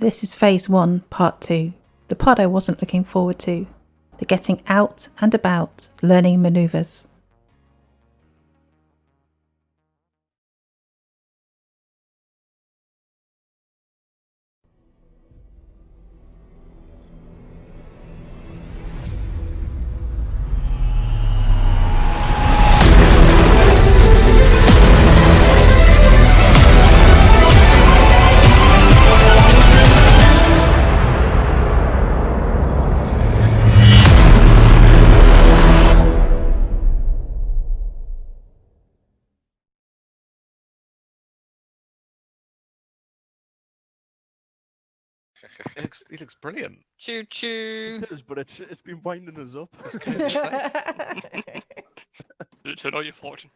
This is Phase 1, Part 2, the part I wasn't looking forward to, the getting out and about, learning manoeuvres. He looks brilliant. Choo choo. It does, but it's been winding us up. It's COVID safe. Turn on your fortune.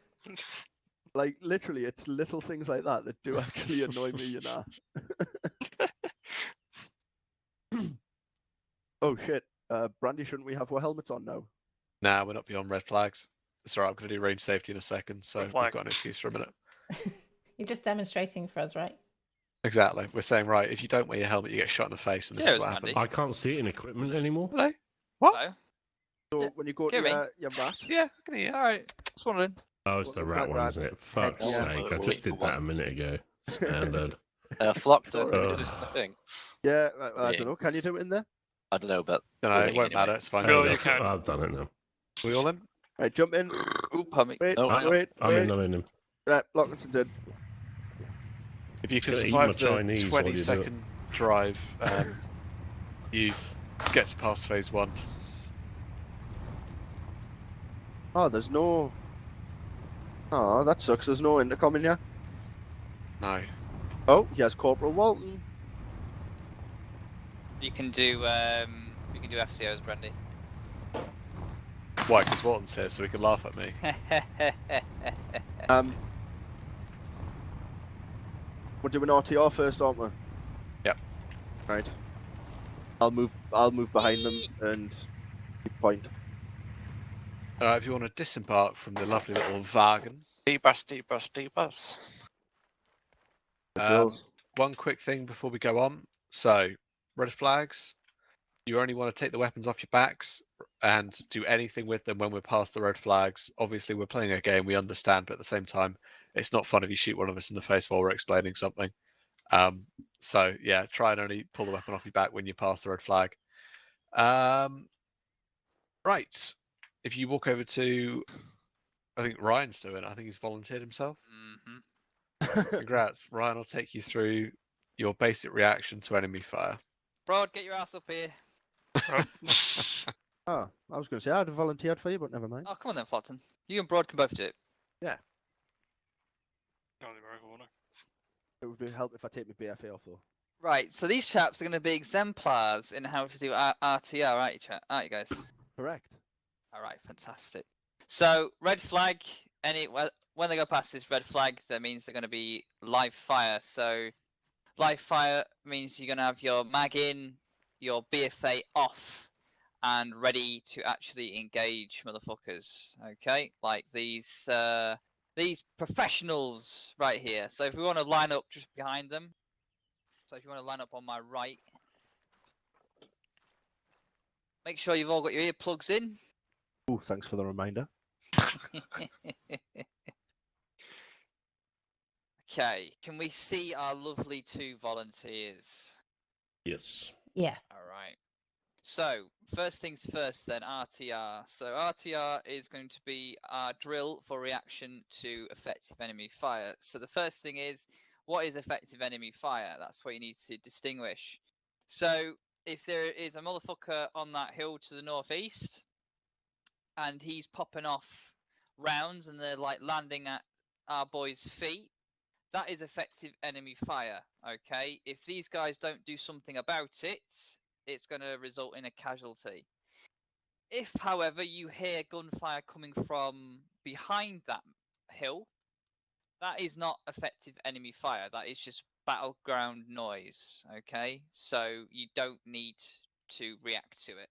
Like literally, it's little things like that that do actually annoy me, you know. Oh shit, Brandy, shouldn't we have our helmets on now? Nah, we're not beyond red flags. It's alright, I'm going to do range safety in a second, so we've got an excuse for a minute. You're just demonstrating for us, right? Exactly. We're saying, right, if you don't wear your helmet, you get shot in the face, and this is what happens. I can't see it in equipment anymore. Hello? What? Hello. So Yeah, when you go hear me? to your rat, Yeah, I can hear you. Alright. Just wondering. Oh, it's the rat one, isn't it? Fuck's Yeah. sake, I just did that a minute ago. Standard. Flocked So, it. Let me do this thing. yeah, I don't know. Can you do it in there? I don't know, but No, it won't matter, it's fine. Oh, We you can. I've done it now. all in? Right, jump in. Ooh, pump me. Wait, No, wait, I'm wait. in. Right, Lockinson's in. If you can Gonna eat my survive the Chinese while you do it. 20-second drive, you get to pass phase 1. Oh, there's no. Oh, that sucks. There's no intercom in here. No. Oh, here's Corporal Walton. You can do FCOs, Brandy. Why? Because Walton's here, so he can laugh at me. We're doing RTR first, aren't we? Yep. Right. I'll move behind them and keep point. Alright, if you want to disembark from the lovely little wagon. D-bus. The drills. One quick thing before we go on. So, red flags, you only want to take the weapons off your backs and do anything with them when we're past the red flags. Obviously, we're playing a game, we understand, but at the same time, it's not fun if you shoot one of us in the face while we're explaining something. So, yeah, try and only pull the weapon off your back when you pass the red flag. Right. If you walk over to, I think Ryan's doing it. I think he's volunteered himself. Congrats. Ryan will take you through your basic reaction to enemy fire. Broad, get your ass up here. Oh, I was going to say I'd have volunteered for you, but never mind. Oh, come on then, Flotton. You and Broad can both do it. It would be help if I take my BFA off though. Right, so these chaps are going to be exemplars in how to do RTR, aren't you guys? Correct. Alright, fantastic. So, red flag, when they go past this red flag, that means they're going to be live fire. So, live fire means you're going to have your mag in, your BFA off, and ready to actually engage motherfuckers. Okay, like these professionals right here. So if we want to line up just behind them, so if you want to line up on my right, make sure you've all got your earplugs in. Oh, thanks for the reminder. Okay, can we see our lovely 2 volunteers? Yes. Yes. All right. So, first things first then, RTR. So RTR is going to be our drill for reaction to effective enemy fire. So the first thing is, what is effective enemy fire? That's what you need to distinguish. So, if there is a motherfucker on that hill to the northeast, and he's popping off rounds and they're like landing at our boys' feet, that is effective enemy fire, okay? If these guys don't do something about it, it's going to result in a casualty. If, however, you hear gunfire coming from behind that hill, that is not effective enemy fire. That is just battleground noise, okay? So you don't need to react to it.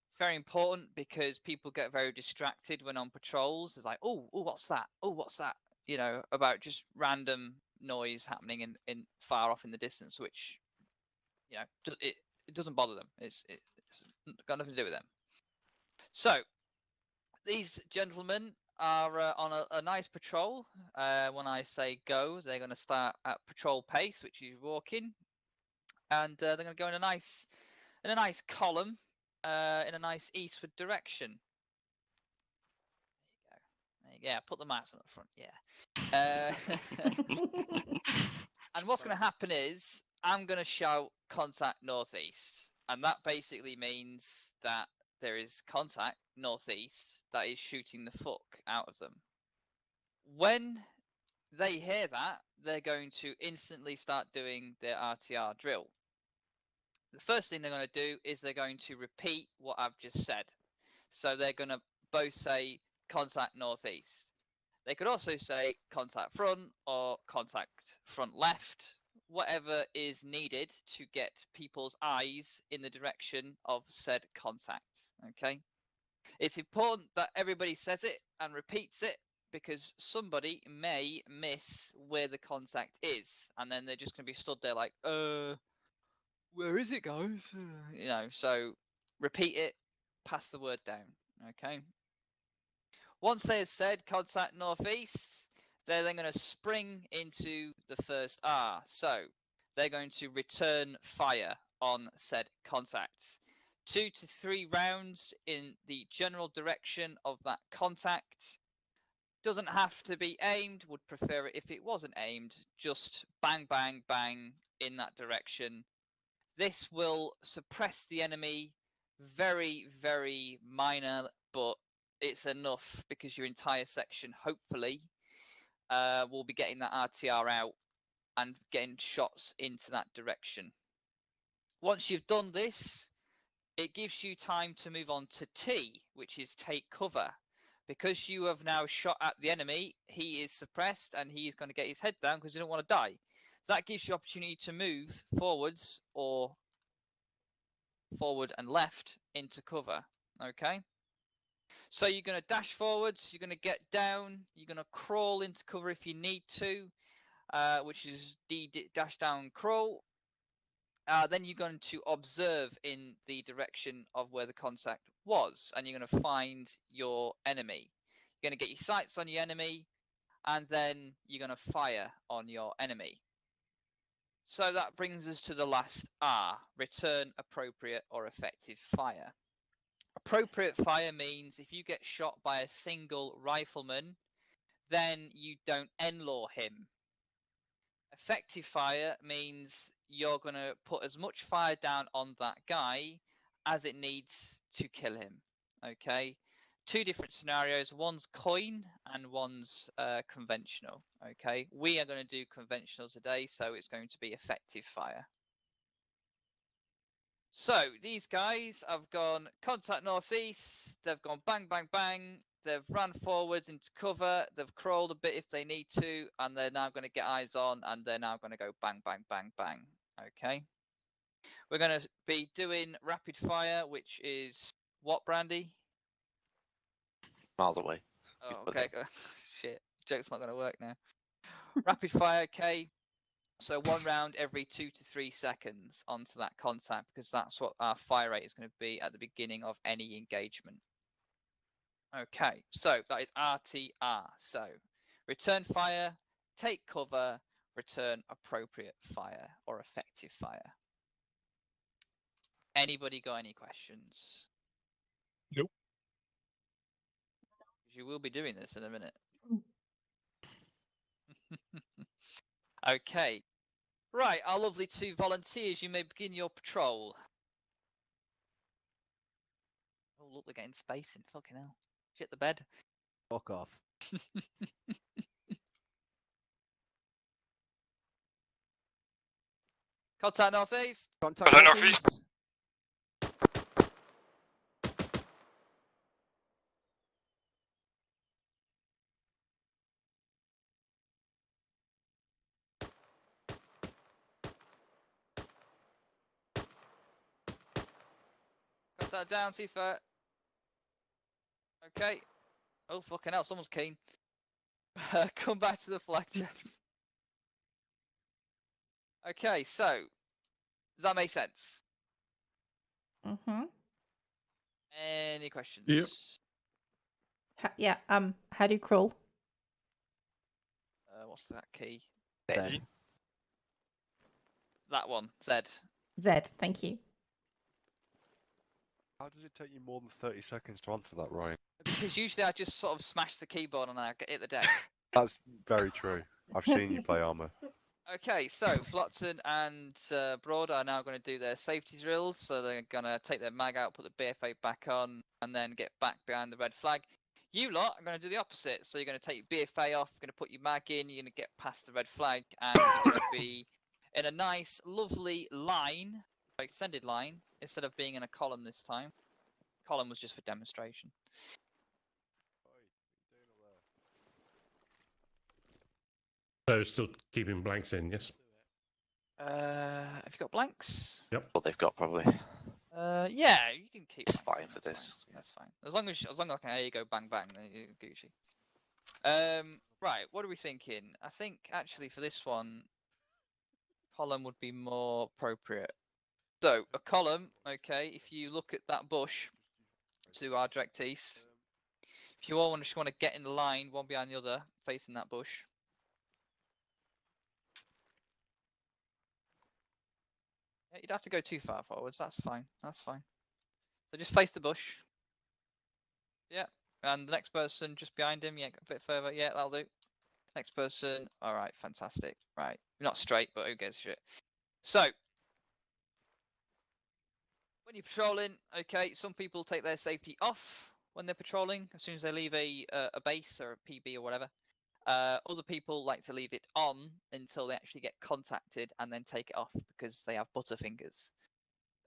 It's very important because people get very distracted when on patrols. It's like, oh, what's that? Oh, what's that? You know, about just random noise happening in far off in the distance, which you know, it doesn't bother them. It's got nothing to do with them. So these gentlemen are on a nice patrol. When I say go, they're going to start at patrol pace, which is walking, and they're going to go in a nice column, in a nice eastward direction. There you go. Yeah, put the marksman up front. Yeah. And what's going to happen is I'm going to shout contact northeast, and that basically means that there is contact northeast that is shooting the fuck out of them. When they hear that, they're going to instantly start doing their RTR drill. The first thing they're going to do is they're going to repeat what I've just said. So they're going to both say contact northeast. They could also say contact front or contact front left, whatever is needed to get people's eyes in the direction of said contact. Okay? It's important that everybody says it and repeats it, because somebody may miss where the contact is, and then they're just going to be stood there like, where is it, guys? You know, so repeat it, pass the word down. Okay? Once they have said contact northeast, they're then going to spring into the first R. So they're going to return fire on said contact. 2 to 3 rounds in the general direction of that contact. Doesn't have to be aimed, would prefer it if it wasn't aimed. Just bang, bang, bang in that direction. This will suppress the enemy. Very, very minor, but it's enough because your entire section, hopefully, will be getting that RTR out and getting shots into that direction. Once you've done this, it gives you time to move on to T, which is take cover. Because you have now shot at the enemy, he is suppressed and he is going to get his head down because he don't want to die. That gives you opportunity to move forwards or forward and left into cover. Okay? So you're going to dash forwards, you're going to get down, you're going to crawl into cover if you need to, which is D dash down crawl. Then you're going to observe in the direction of where the contact was, and you're going to find your enemy. You're going to get your sights on your enemy, and then you're going to fire on your enemy. So that brings us to the last R, return appropriate or effective fire. Appropriate fire means if you get shot by a single rifleman, then you don't NLAW him. Effective fire means you're going to put as much fire down on that guy as it needs to kill him. Okay? 2 different scenarios. One's coin and one's conventional. Okay? We are going to do conventional today, so it's going to be effective fire. So these guys have gone contact northeast, they've gone bang, bang, bang, they've ran forwards into cover, they've crawled a bit if they need to, and they're now going to get eyes on, and they're now going to go bang, bang, bang, bang. Okay. We're going to be doing rapid fire, which is what, Brandy? Miles away. Oh, okay. Shit. Joke's not going to work now. Rapid fire, okay. So 1 round every 2 to 3 seconds onto that contact, because that's what our fire rate is going to be at the beginning of any engagement. Okay, so that is RTR. So return fire, take cover, return appropriate fire or effective fire. Anybody got any questions? Nope. You will be doing this in a minute. Okay. Right, our lovely 2 volunteers, you may begin your patrol. Oh, look, they're getting spacing. Fucking hell. Shit the bed. Fuck off. Contact northeast. Contact Northeast. northeast. Contact down, ceasefire. Okay. Oh, fucking hell, someone's keen. Come back to the flag, chaps. Okay, so Does that make sense? Mm-hmm. Any questions? Yep. Yeah. How do you crawl? What's that key? Then. That one. Z. Z. Thank you. How does it take you more than 30 seconds to answer that, Ryan? Because usually I just sort of smash the keyboard and I hit the deck. That's very true. I've seen you play Arma. Okay, so Flotsam and Broad are now going to do their safety drills. So they're going to take their mag out, put the BFA back on, and then get back behind the red flag. You lot are going to do the opposite. So you're going to take your BFA off, you're going to put your mag in, you're going to get past the red flag, and you're going to be in a nice, lovely line, extended line, instead of being in a column this time. Column was just for demonstration. So still keeping blanks in, yes? Have you got blanks? What they've got probably. Yeah, you can keep. It's blanks, fine for that's this, That's fine. As long as I can hear you go bang bang, then you're Gucci. Right. What are we thinking? I think actually for this one, column would be more appropriate. So a column, okay. If you look at that bush to our direct east, if you all just want to get in the line, one behind the other, facing that bush. Yeah, you'd have to go too far forwards. That's fine. That's fine. So just face the bush. Yeah. And the next person just behind him. Yeah, a bit further. Yeah, that'll do. Next person. All right. Fantastic. Right. Not straight, but who gives a shit? So when you're patrolling, okay, some people take their safety off when they're patrolling as soon as they leave a base or a PB or whatever. Other people like to leave it on until they actually get contacted and then take it off because they have butterfingers.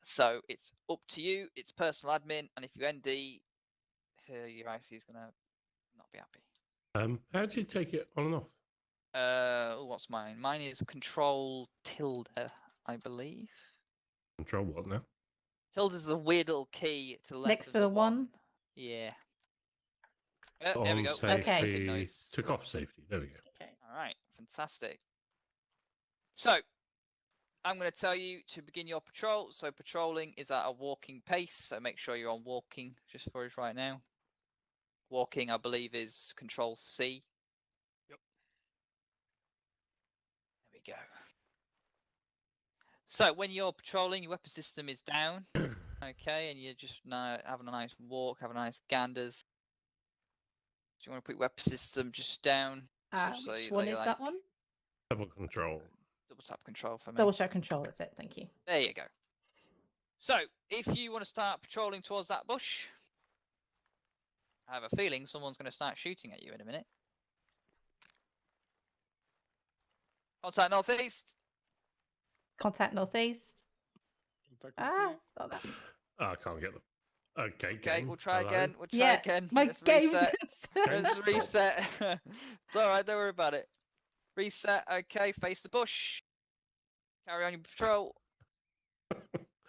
So it's up to you. It's personal admin, and if you ND, your IC is gonna not be happy. How do you take it on and off? What's mine? Mine is Control tilde, I believe. Control what now? Tilde is a weird little key to the left Next of to the one? Yeah. There we On go. safety. Okay. Noise. Took off safety. There we go. Okay. All right, fantastic. So, I'm going to tell you to begin your patrol. So, patrolling is at a walking pace. So, make sure you're on walking just for us right now. Walking, I believe, is Control C. Yep. There we go. So, when you're patrolling, your weapon system is down. Okay, and you're just now having a nice walk, having a nice ganders. So, you want to put your weapon system just down. So Which you one like- is that one? Double control. Double tap control for me. Double shot control. That's it. Thank you. There you go. So, if you want to start patrolling towards that bush, I have a feeling someone's going to start shooting at you in a minute. Contact northeast. Contact northeast. Ah. Oh, that. Oh, I can't get them. Okay, Okay, game. we'll try Hello. again. We'll try Yeah. again. My Let's game reset. Game Let's stop. reset. It's alright, don't worry about it. Reset. Okay, face the bush. Carry on your patrol.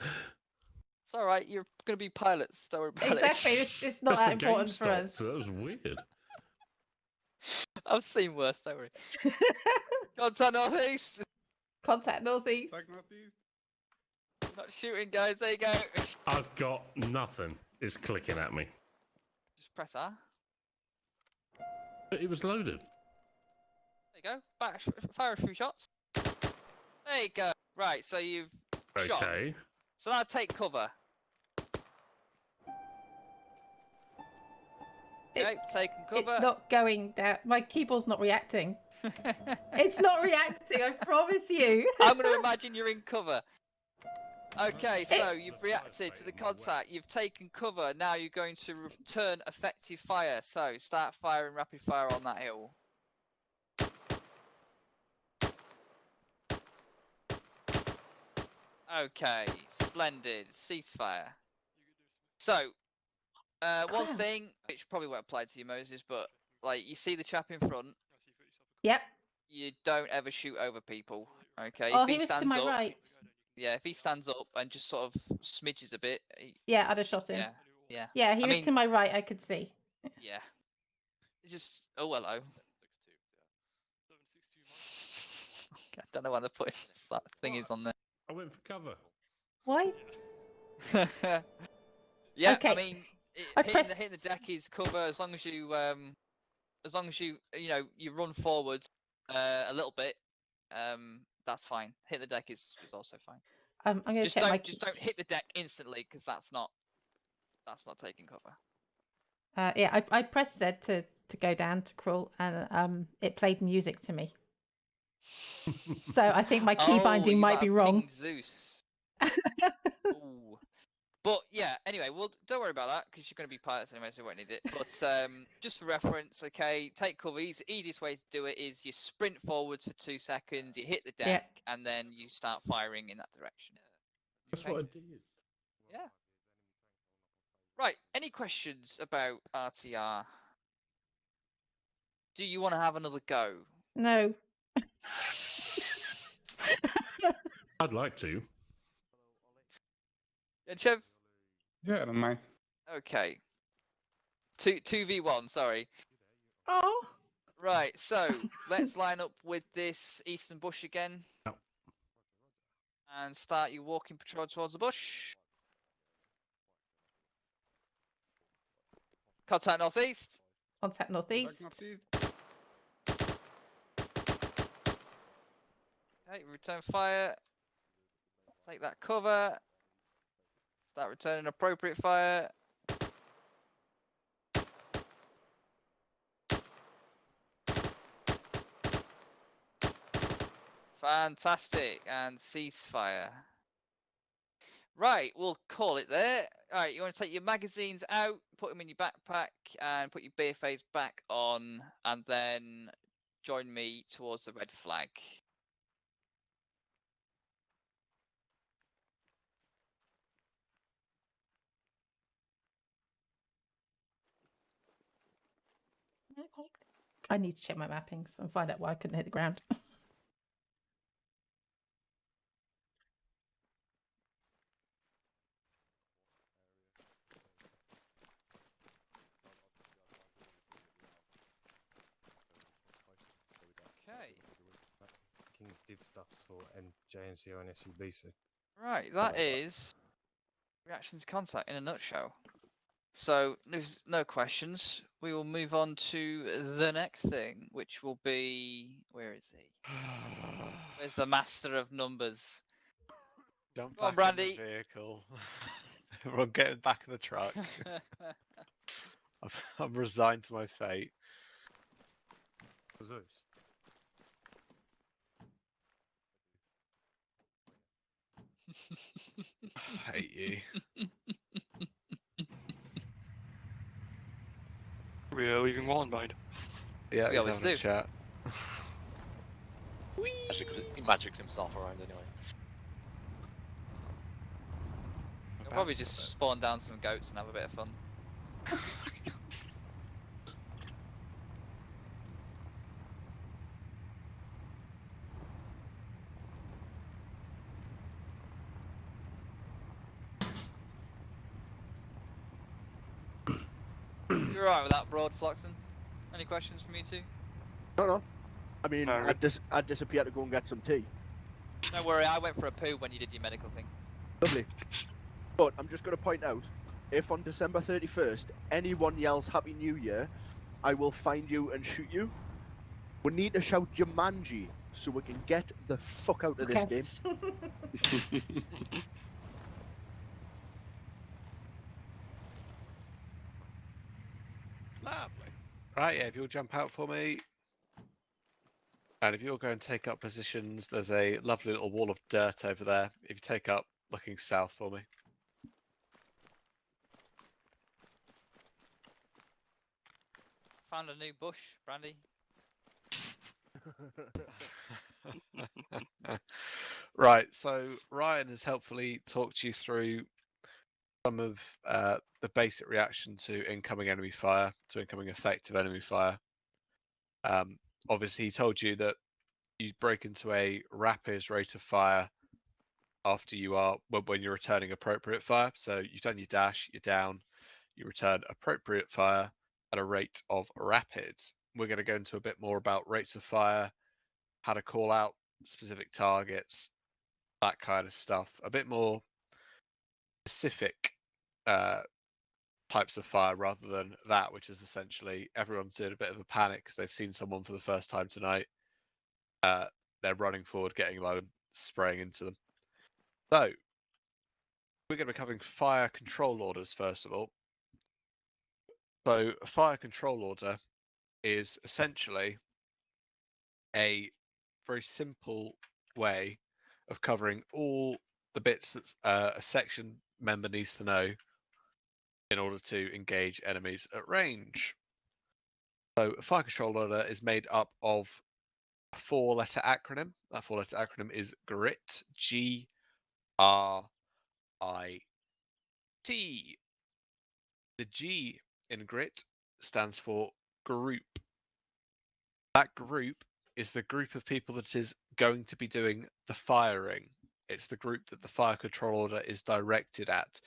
It's alright, you're going to be pilots. Don't worry about Exactly. it. It's not That's that the game important for stopped, us. so that was weird. I've seen worse, don't worry. Contact northeast. Contact northeast. Not shooting, guys. There you go. I've got nothing. It's clicking at me. Just press R. But it was loaded. There you go. Fire a few shots. There you go. Right, so you've shot. Okay. So now take cover. Okay, taking cover. It's not going down. My keyboard's not reacting. It's not reacting. I promise you. I'm going to imagine you're in cover. Okay, so you've reacted to the contact. You've taken cover. Now you're going to return effective fire. So start firing rapid fire on that hill. Okay, splendid. Ceasefire. So, one Wow. thing which probably won't apply to you, Moses, but like you see the chap in front, Yep. you don't ever shoot over people. Okay, Oh, if he was to stands my up, right. yeah, if he stands up and just sort of smidges a bit, Yeah, I'd have shot him. yeah, yeah, Yeah, he I was mean- to my right. I could see. yeah. Just oh hello. I don't know why the put that thing is on there. I went for cover. Why? Yeah, Okay, I mean, I hitting the press- deck is cover as long as you you run forward a little bit. That's fine. Hit the deck is also fine. I'm going to Just check don't my. just don't hit the deck instantly because that's not taking cover. Yeah, I pressed Z to go down to crawl, and it played music to me. So I think my key binding you might be have wrong. pinged Zeus. Ooh. But yeah, anyway, well, don't worry about that because you're going to be pilots anyway, so you won't need it. But just for reference, okay, take cover. Easiest way to do it is you sprint forwards for 2 seconds, you hit the deck, Yep. and then you start firing in that direction. That's Okay. what I did. Yeah. Right. Any questions about RTR? Do you want to have another go? No. I'd like to. Yeah, Chev? Yeah, I don't mind. Okay. 2v1, sorry. Oh. Right, so let's line up with this eastern bush again. Yep. And start your walking patrol towards the bush. Contact northeast. Contact northeast. Okay, return fire. Take that cover. Start returning appropriate fire. Fantastic. And ceasefire. Right, we'll call it there. Alright, you want to take your magazines out, put them in your backpack, and put your BFAs back on, and then join me towards the red flag. I need to check my mappings and find out why I couldn't hit the ground. Okay. King's div stuffs for JNCO and SCBC. Right, that is reactions contact in a nutshell. So there's no questions. We will move on to the next thing, which will be, where is he? Where's the master of numbers? Jump Go on, back in Brandy. the vehicle. Everyone get in the back of the truck. I'm resigned to my fate. Zeus. I hate you. We are leaving one behind. Yeah, We he's always having a do. chat. He magics himself around anyway. We'll probably just spawn down some goats and have a bit of fun. You're alright with that, Broad Floxon? Any questions from you two? No. I mean, No, I'd disappear to go and get some tea. Don't worry, I went for a poo when you did your medical thing. Lovely. But I'm just going to point out, if on December 31st anyone yells Happy New Year, I will find you and shoot you. We need to shout Jumanji so we can get the fuck out of this game. Yes. Lovely. Right, yeah, if you'll jump out for me. And if you'll go and take up positions, there's a lovely little wall of dirt over there. If you take up looking south for me. Found a new bush, Brandy. Right, so Ryan has helpfully talked you through some of the basic reaction to incoming enemy fire, to incoming effective enemy fire. Obviously, he told you that you break into a rapid rate of fire after you are when you're returning appropriate fire. So you've done your dash, you're down, you return appropriate fire at a rate of rapid. We're going to go into a bit more about rates of fire, how to call out specific targets, that kind of stuff. A bit more specific types of fire rather than that, which is essentially everyone's doing a bit of a panic because they've seen someone for the first time tonight. They're running forward, getting low, and spraying into them. So we're going to be covering fire control orders first of all. So a fire control order is essentially a very simple way of covering all the bits that a section member needs to know in order to engage enemies at range. So a fire control order is made up of a 4-letter acronym. That 4-letter acronym is GRIT, G-R-I-T. The G in GRIT stands for group. That group is the group of people that is going to be doing the firing. It's the group that the fire control order is directed at.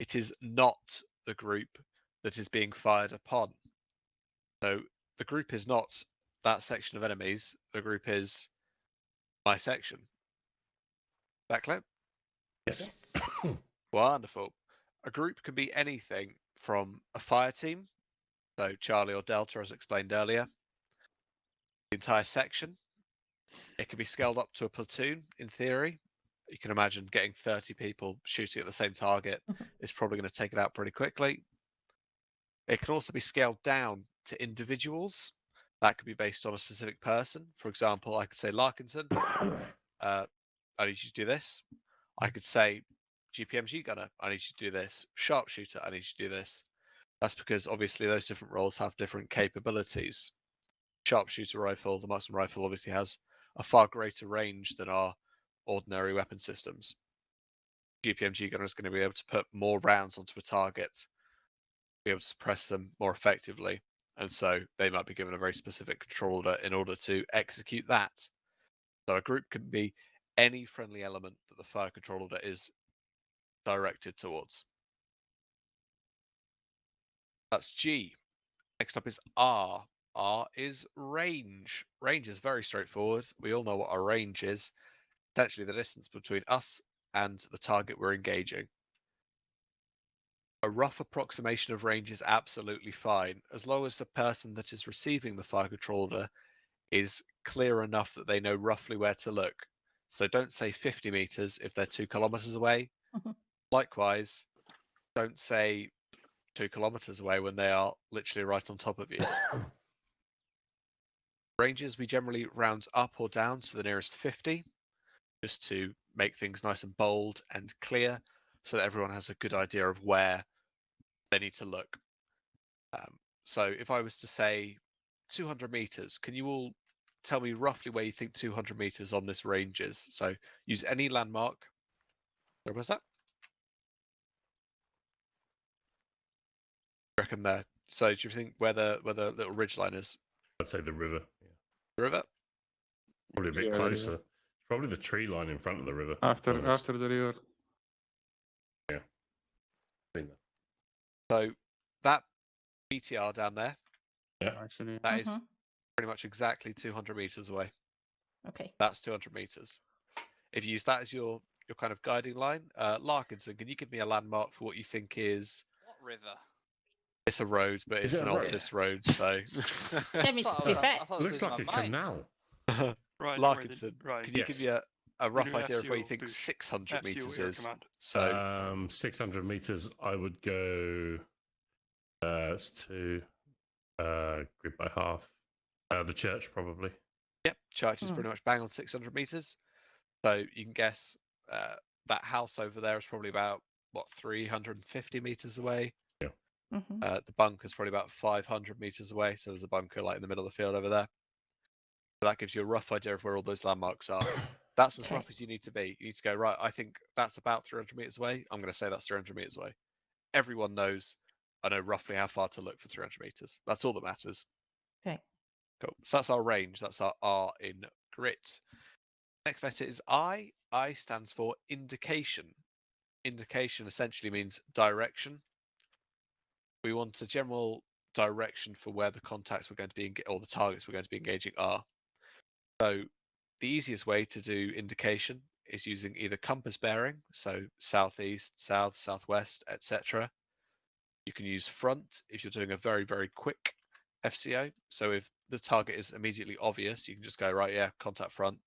It is not the group that is being fired upon. So the group is not that section of enemies. The group is my section. That clear? Yes. Wonderful. A group can be anything from a fire team, so Charlie or Delta as explained earlier, the entire section. It can be scaled up to a platoon in theory. You can imagine getting 30 people shooting at the same target is probably going to take it out pretty quickly. It can also be scaled down to individuals. That could be based on a specific person. For example, I could say Larkinson, I need you to do this. I could say GPMG gunner, I need you to do this. Sharpshooter, I need you to do this. That's because obviously those different roles have different capabilities. Sharpshooter rifle, the marksman rifle obviously has a far greater range than our ordinary weapon systems. GPMG gunner is going to be able to put more rounds onto a target, be able to suppress them more effectively, and so they might be given a very specific control order in order to execute that. So a group can be any friendly element that the fire control order is directed towards. That's G. Next up is R. R is range. Range is very straightforward. We all know what our range is. Essentially the distance between us and the target we're engaging. A rough approximation of range is absolutely fine, as long as the person that is receiving the fire control order is clear enough that they know roughly where to look. So don't say 50 meters if they're 2 kilometers away. Likewise, don't say 2 kilometers away when they are literally right on top of you. Ranges we generally round up or down to the nearest 50, just to make things nice and bold and clear, so that everyone has a good idea of where they need to look. So if I was to say 200 meters, can you all tell me roughly where you think 200 meters on this range is? So use any landmark. Where was that? I reckon there. So do you think where the little ridge line is? I'd say the river. Yeah. The river? Probably a bit Yeah, closer. Probably the tree line in front of the river. After almost. after the river. Yeah. Been there. So that BTR down there, Yeah. Actually, that is pretty much exactly 200 meters away. Okay. That's 200 meters. If you use that as your kind of guiding line, Larkinson, can you give me a landmark for what you think is? What river? It's a road, but Is it's it an a road? Altus road, so. I mean, to be fair, I Looks like a canal. Right, Larkinson, right. can you give me Yes. a rough do idea of where you FCO think push. 600 FCO meters air is? command. So 600 meters, I would go to grid by half. The church, probably. yep, church is pretty much bang on 600 meters. So you can guess that house over there is probably about what 350 meters away. The bunker is probably about 500 meters away. So there's a bunker like in the middle of the field over there. So that gives you a rough idea of where all those landmarks are. That's as Okay. rough as you need to be. You need to go, right, I think that's about 300 meters away. I'm going to say that's 300 meters away. Everyone knows, I know roughly how far to look for 300 meters. That's all that matters. Okay. Cool. So that's our range. That's our R in grit. Next letter is I. I stands for indication. Indication essentially means direction. We want a general direction for where the contacts we're going to be, or the targets we're going to be engaging are. So the easiest way to do indication is using either compass bearing, so southeast, south, southwest, etc. You can use front if you're doing a very, very quick FCO. So if the target is immediately obvious, you can just go, right, yeah, contact front.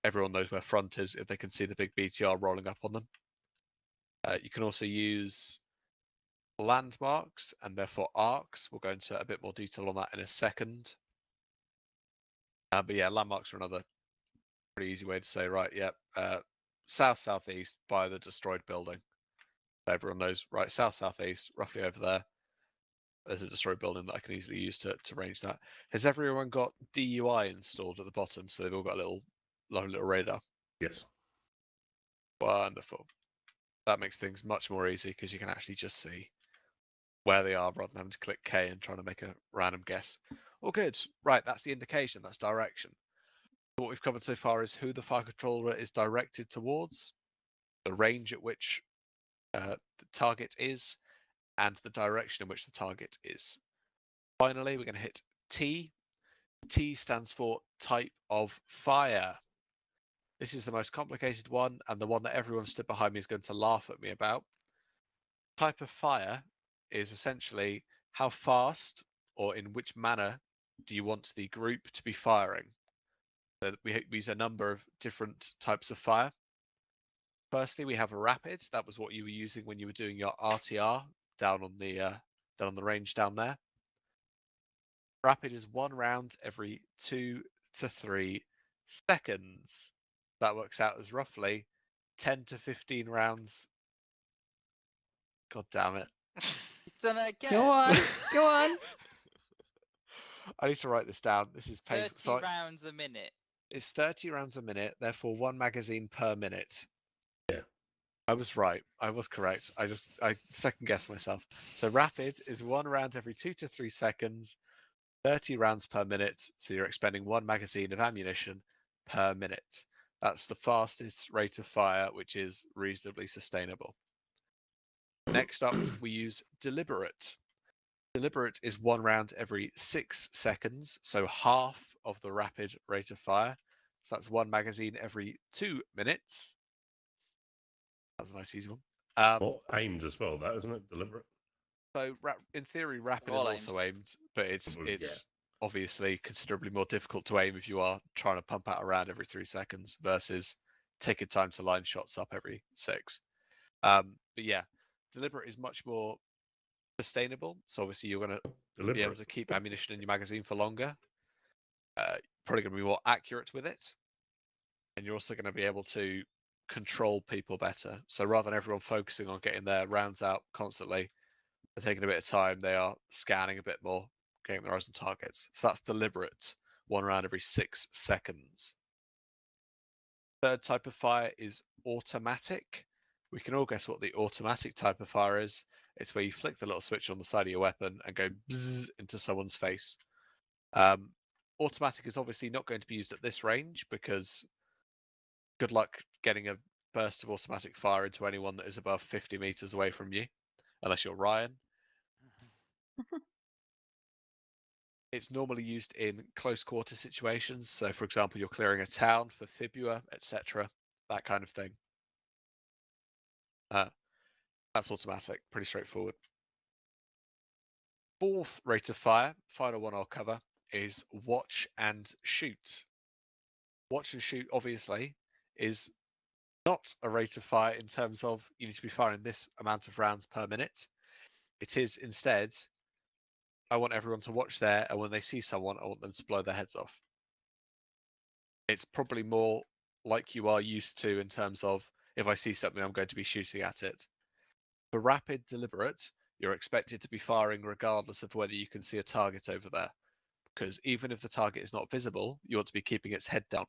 Everyone knows where front is if they can see the big BTR rolling up on them. You can also use landmarks and therefore arcs. We'll go into a bit more detail on that in a second. But yeah, landmarks are another pretty easy way to say, right, yeah, south, southeast by the destroyed building. Everyone knows, right, south, southeast, roughly over there. There's a destroyed building that I can easily use to range that. Has everyone got DUI installed at the bottom? So they've all got a little radar. Yes. Wonderful. That makes things much more easy because you can actually just see where they are rather than having to click K and trying to make a random guess. All good. Right, that's the indication, that's direction. What we've covered so far is who the fire controller is directed towards, the range at which the target is, and the direction in which the target is. Finally, we're going to hit T. T stands for type of fire. This is the most complicated one, and the one that everyone stood behind me is going to laugh at me about. Type of fire is essentially how fast or in which manner do you want the group to be firing. So we use a number of different types of fire. Firstly, we have a rapid. That was what you were using when you were doing your RTR down on the range down there. Rapid is 1 round every 2 to 3 seconds. That works out as roughly 10 to 15 rounds. God damn it. You've done it again. Go on, go on. I need to write this down. This is painful. 30 rounds a minute. It's 30 rounds a minute, therefore 1 magazine per minute. Yeah. I was right. I was correct. I second guessed myself. So rapid is 1 round every 2 to 3 seconds, 30 rounds per minute. So you're expending 1 magazine of ammunition per minute. That's the fastest rate of fire, which is reasonably sustainable. Next up, we use deliberate. Deliberate is 1 round every 6 seconds, so half of the rapid rate of fire. So that's 1 magazine every 2 minutes. That was a nice easy one. Well, aimed as well, that isn't it? Deliberate. So in theory, rapid is All also aimed, but it's Yeah. obviously considerably more difficult to aim if you are trying to pump out a round every 3 seconds versus taking time to line shots up every 6. But yeah, deliberate is much more sustainable. So obviously you're going to be able to keep ammunition in your magazine for longer. Probably going to be more accurate with it. And you're also going to be able to control people better. So rather than everyone focusing on getting their rounds out constantly, they're taking a bit of time, they are scanning a bit more, getting their eyes on targets. So that's deliberate, 1 round every 6 seconds. Third type of fire is automatic. We can all guess what the automatic type of fire is. It's where you flick the little switch on the side of your weapon and go bzzz into someone's face. Automatic is obviously not going to be used at this range because good luck getting a burst of automatic fire into anyone that is above 50 meters away from you, unless you're Ryan. It's normally used in close quarter situations. So, for example, you're clearing a town for Fibua, etc., that kind of thing. That's automatic, pretty straightforward. Fourth rate of fire, final one I'll cover, is watch and shoot. Watch and shoot, obviously, is not a rate of fire in terms of you need to be firing this amount of rounds per minute. It is instead, I want everyone to watch there, and when they see someone, I want them to blow their heads off. It's probably more like you are used to in terms of if I see something, I'm going to be shooting at it. For rapid deliberate, you're expected to be firing regardless of whether you can see a target over there, because even if the target is not visible, you want to be keeping its head down.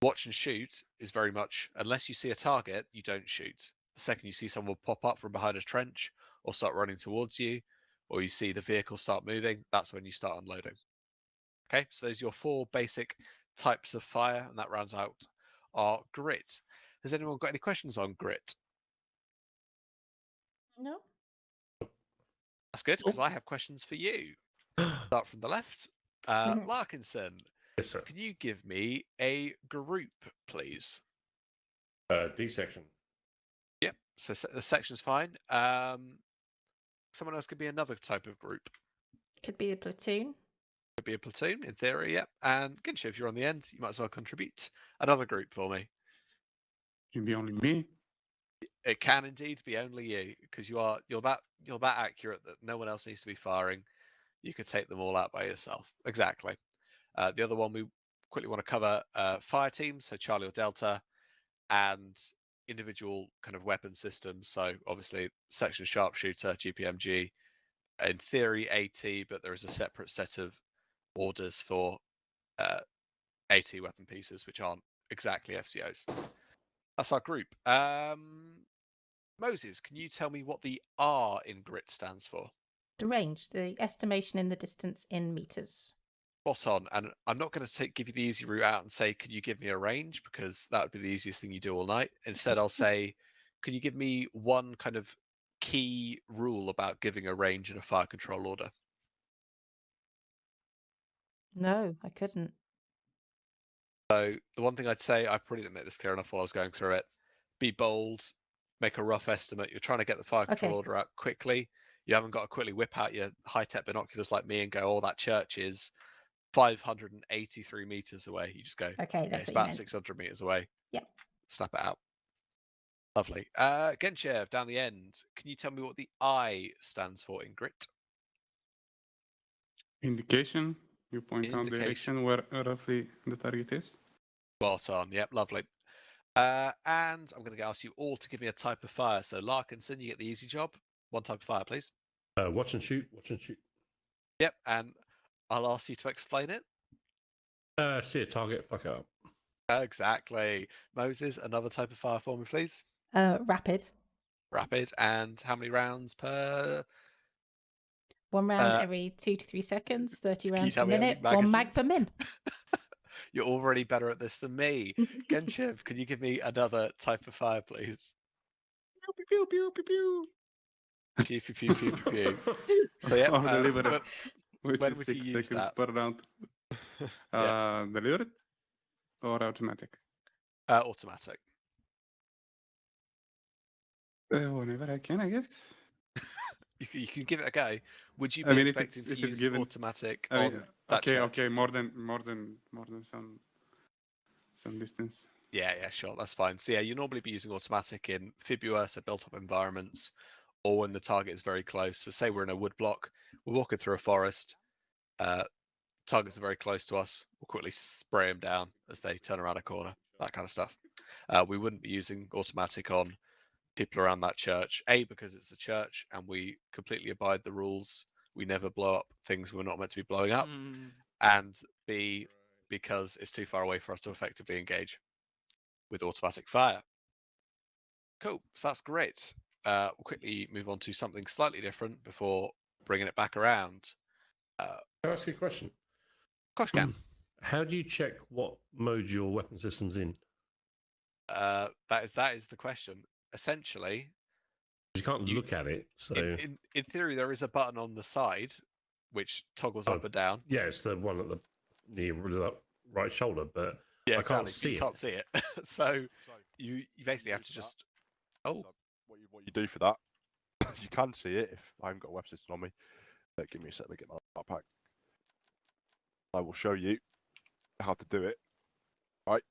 Watch and shoot is very much, unless you see a target, you don't shoot. The second you see someone pop up from behind a trench or start running towards you, or you see the vehicle start moving, that's when you start unloading. Okay, so there's your 4 basic types of fire, and that rounds out our grit. Has anyone got any questions on grit? No. That's good, because I have questions for you. Start from the left. Larkinson, Yes, sir. Can you give me a group, please? D section. Yep. So the section's fine. Someone else could be another type of group. Could be a platoon. Could be a platoon, in theory, yep. And Ginsha, if you're on the end, you might as well contribute another group for me. Can be only me. It can indeed be only you, because you're that accurate that no one else needs to be firing. You could take them all out by yourself. Exactly. The other one we quickly want to cover fire teams, so Charlie or Delta, and individual kind of weapon systems. So obviously section sharpshooter, GPMG, in theory AT, but there is a separate set of orders for AT weapon pieces, which aren't exactly FCOs. That's our group. Moses, can you tell me what the R in grit stands for? The range, the estimation in the distance in meters. Spot on. And I'm not going to give you the easy route out and say, can you give me a range? Because that would be the easiest thing you do all night. Instead, I'll say, can you give me one kind of key rule about giving a range in a fire control order? No, I couldn't. So the one thing I'd say, I probably didn't make this clear enough while I was going through it. Be bold, make a rough estimate. You're trying to get the fire control order out quickly. You haven't got to quickly whip out your high-tech binoculars like me and go, oh, that church is 583 meters away. You just go, Okay, that's it's what you about meant. 600 meters away. Yep. Snap it out. Lovely. Genshev, down the end, can you tell me what the I stands for in grit? Indication. You point out Indication. direction where roughly the target is. Spot on. Yep, lovely. And I'm going to ask you all to give me a type of fire. So Larkinson, you get the easy job. One type of fire, please. Watch and shoot. Watch and shoot. Yep, and I'll ask you to explain it. See a target, fuck it up. Exactly. Moses, another type of fire for me, please. Rapid. Rapid. And how many rounds per? 1 round every 2 to 3 seconds, 30 rounds per tell me how many minute, 1 mag per min. You're already better at this than me. Genshiv, can you give me another type of fire, please? Pew, pew, pew, pew, pew. Pew, pew, pew, pew, pew, pew. So, I'll yeah, deliver it, which when is would 6 you use seconds that? per round. Deliver it or automatic? Automatic. Whenever I can, I guess. You can give it a go. Would you be I mean, expecting to use given, automatic I mean, on that church? Okay, more than some distance. Yeah, sure, that's fine. So yeah, you normally be using automatic in Fibua, so built-up environments, or when the target is very close. So say we're in a wood block, we're walking through a forest, targets are very close to us, we'll quickly spray them down as they turn around a corner, that kind of stuff. We wouldn't be using automatic on people around that church, A, because it's a church and we completely abide the rules. We never blow up things we're not meant to be blowing up. And B, because it's too far away for us to effectively engage with automatic fire. Cool, so that's great. We'll quickly move on to something slightly different before bringing it back around. Can I ask you a question? Of course you can. How do you check what mode your weapon system's in? That is the question. Essentially, you can't look at it. So in theory, there is a button on the side which toggles up and down. Yeah, it's the one at the right shoulder, but yeah, I exactly, can't see you can't see it. So you basically have to just. So what you do for that? You can see it if I haven't got a web system on me. Give me a second to get my backpack. I will show you how to do it. Right.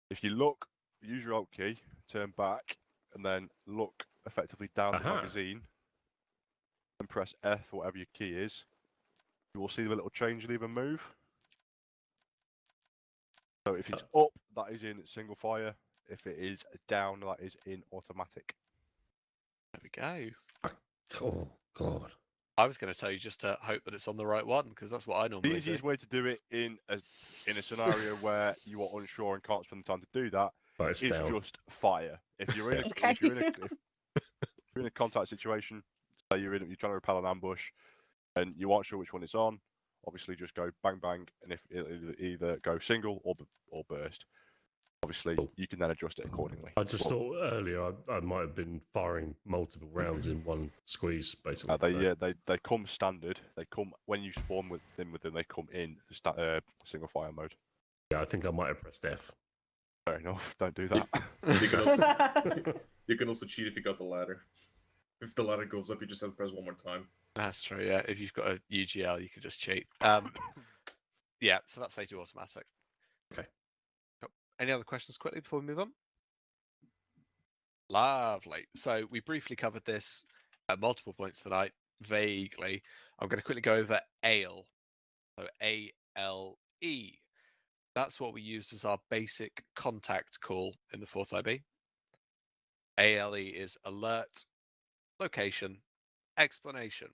If you look, use your Alt key, turn back, and then look effectively down the magazine, and press F or whatever your key is, you will see the little change lever move. So if it's up, that is in single fire. If it is down, that is in automatic. There we go. Oh God. I was going to tell you just to hope that it's on the right one, because that's what I normally do. The easiest way to do it in a scenario where you are unsure and can't spend the time to do that is just fire. If you're in if you're in a contact situation, say you're trying to repel an ambush, and you aren't sure which one it's on, obviously just go bang bang, and if it'll either go single or burst. Obviously, you can then adjust it accordingly. I just thought earlier I might have been firing multiple rounds in one squeeze, basically. They come standard. They come when you spawn with them. They come in single fire mode. Yeah, I think I might have pressed F. Fair enough. Don't do that. You can also you can also cheat if you got the ladder. If the ladder goes up, you just have to press one more time. That's true. Yeah, if you've got a UGL, you can just cheat. Yeah, so that's A2 automatic. Okay. Cool. Any other questions quickly before we move on? Lovely. So we briefly covered this at multiple points tonight, vaguely. I'm going to quickly go over ALE. So ALE. That's what we use as our basic contact call in the 4th IB. ALE is alert, location, explanation.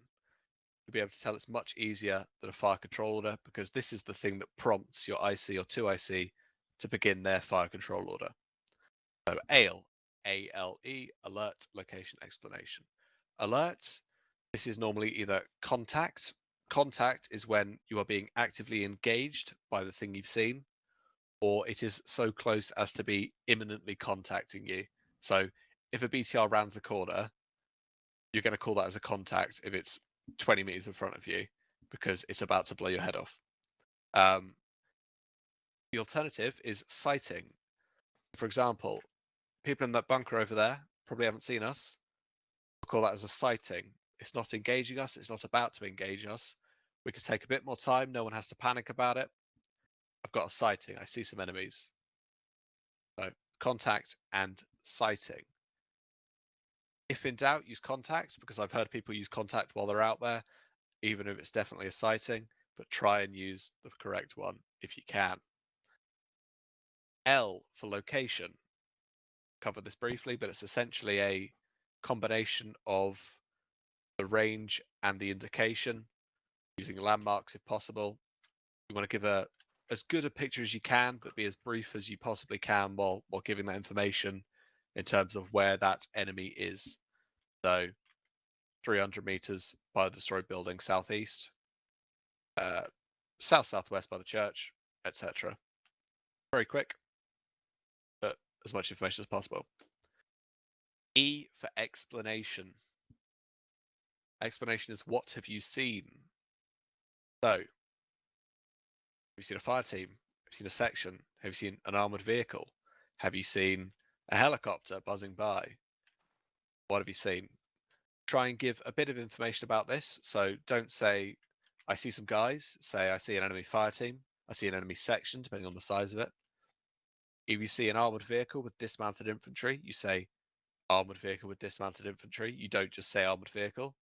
You'll be able to tell it's much easier than a fire control order because this is the thing that prompts your IC or 2IC to begin their fire control order. So ALE, ALE, alert, location, explanation. Alert, this is normally either contact. Contact is when you are being actively engaged by the thing you've seen, or it is so close as to be imminently contacting you. So if a BTR rounds a corner, you're going to call that as a contact if it's 20 meters in front of you because it's about to blow your head off. The alternative is sighting. For example, people in that bunker over there probably haven't seen us. We'll call that as a sighting. It's not engaging us. It's not about to engage us. We could take a bit more time. No one has to panic about it. I've got a sighting. I see some enemies. So contact and sighting. If in doubt, use contact because I've heard people use contact while they're out there, even if it's definitely a sighting, but try and use the correct one if you can. L for location. Covered this briefly, but it's essentially a combination of the range and the indication, using landmarks if possible. You want to give as good a picture as you can, but be as brief as you possibly can while giving that information in terms of where that enemy is. So 300 meters by the destroyed building southeast, south-southwest by the church, etc. Very quick, but as much information as possible. E for explanation. Explanation is what have you seen? So, have you seen a fire team? Have you seen a section? Have you seen an armored vehicle? Have you seen a helicopter buzzing by? What have you seen? Try and give a bit of information about this. So don't say, I see some guys. Say, I see an enemy fire team. I see an enemy section, depending on the size of it. If you see an armored vehicle with dismounted infantry, you say armored vehicle with dismounted infantry. You don't just say armored vehicle,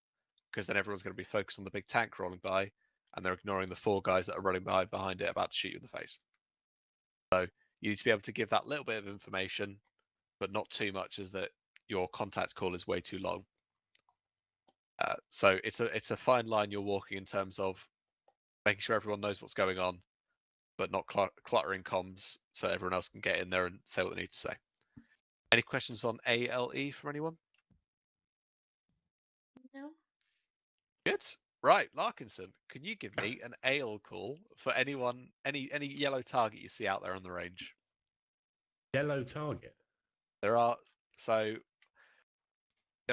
because then everyone's going to be focused on the big tank rolling by, and they're ignoring the 4 guys that are running behind it about to shoot you in the face. So you need to be able to give that little bit of information, but not too much as that your contact call is way too long. So it's a fine line you're walking in terms of making sure everyone knows what's going on, but not cluttering comms so everyone else can get in there and say what they need to say. Any questions on ALE from anyone? No. Good. Right, Larkinson, can you give me an ALE call for anyone, any yellow target you see out there on the range? Yellow target? There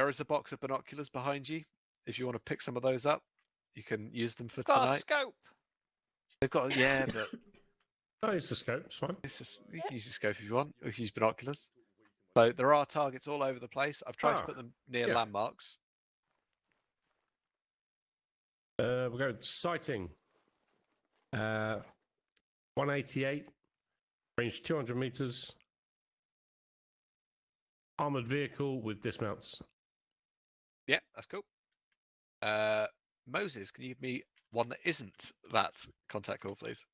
is a box of binoculars behind you. If you want to pick some of those up, you can use them for Got a tonight. scope. They've got, yeah, but Oh, it's a scope. It's fine. you can use a scope if you want. Or you can use binoculars. So there are targets all over the place. I've tried to put them near landmarks. We'll go with sighting. 188, range 200 meters. Armored vehicle with dismounts. Yeah, that's cool. Moses, can you give me one that isn't that contact call, please?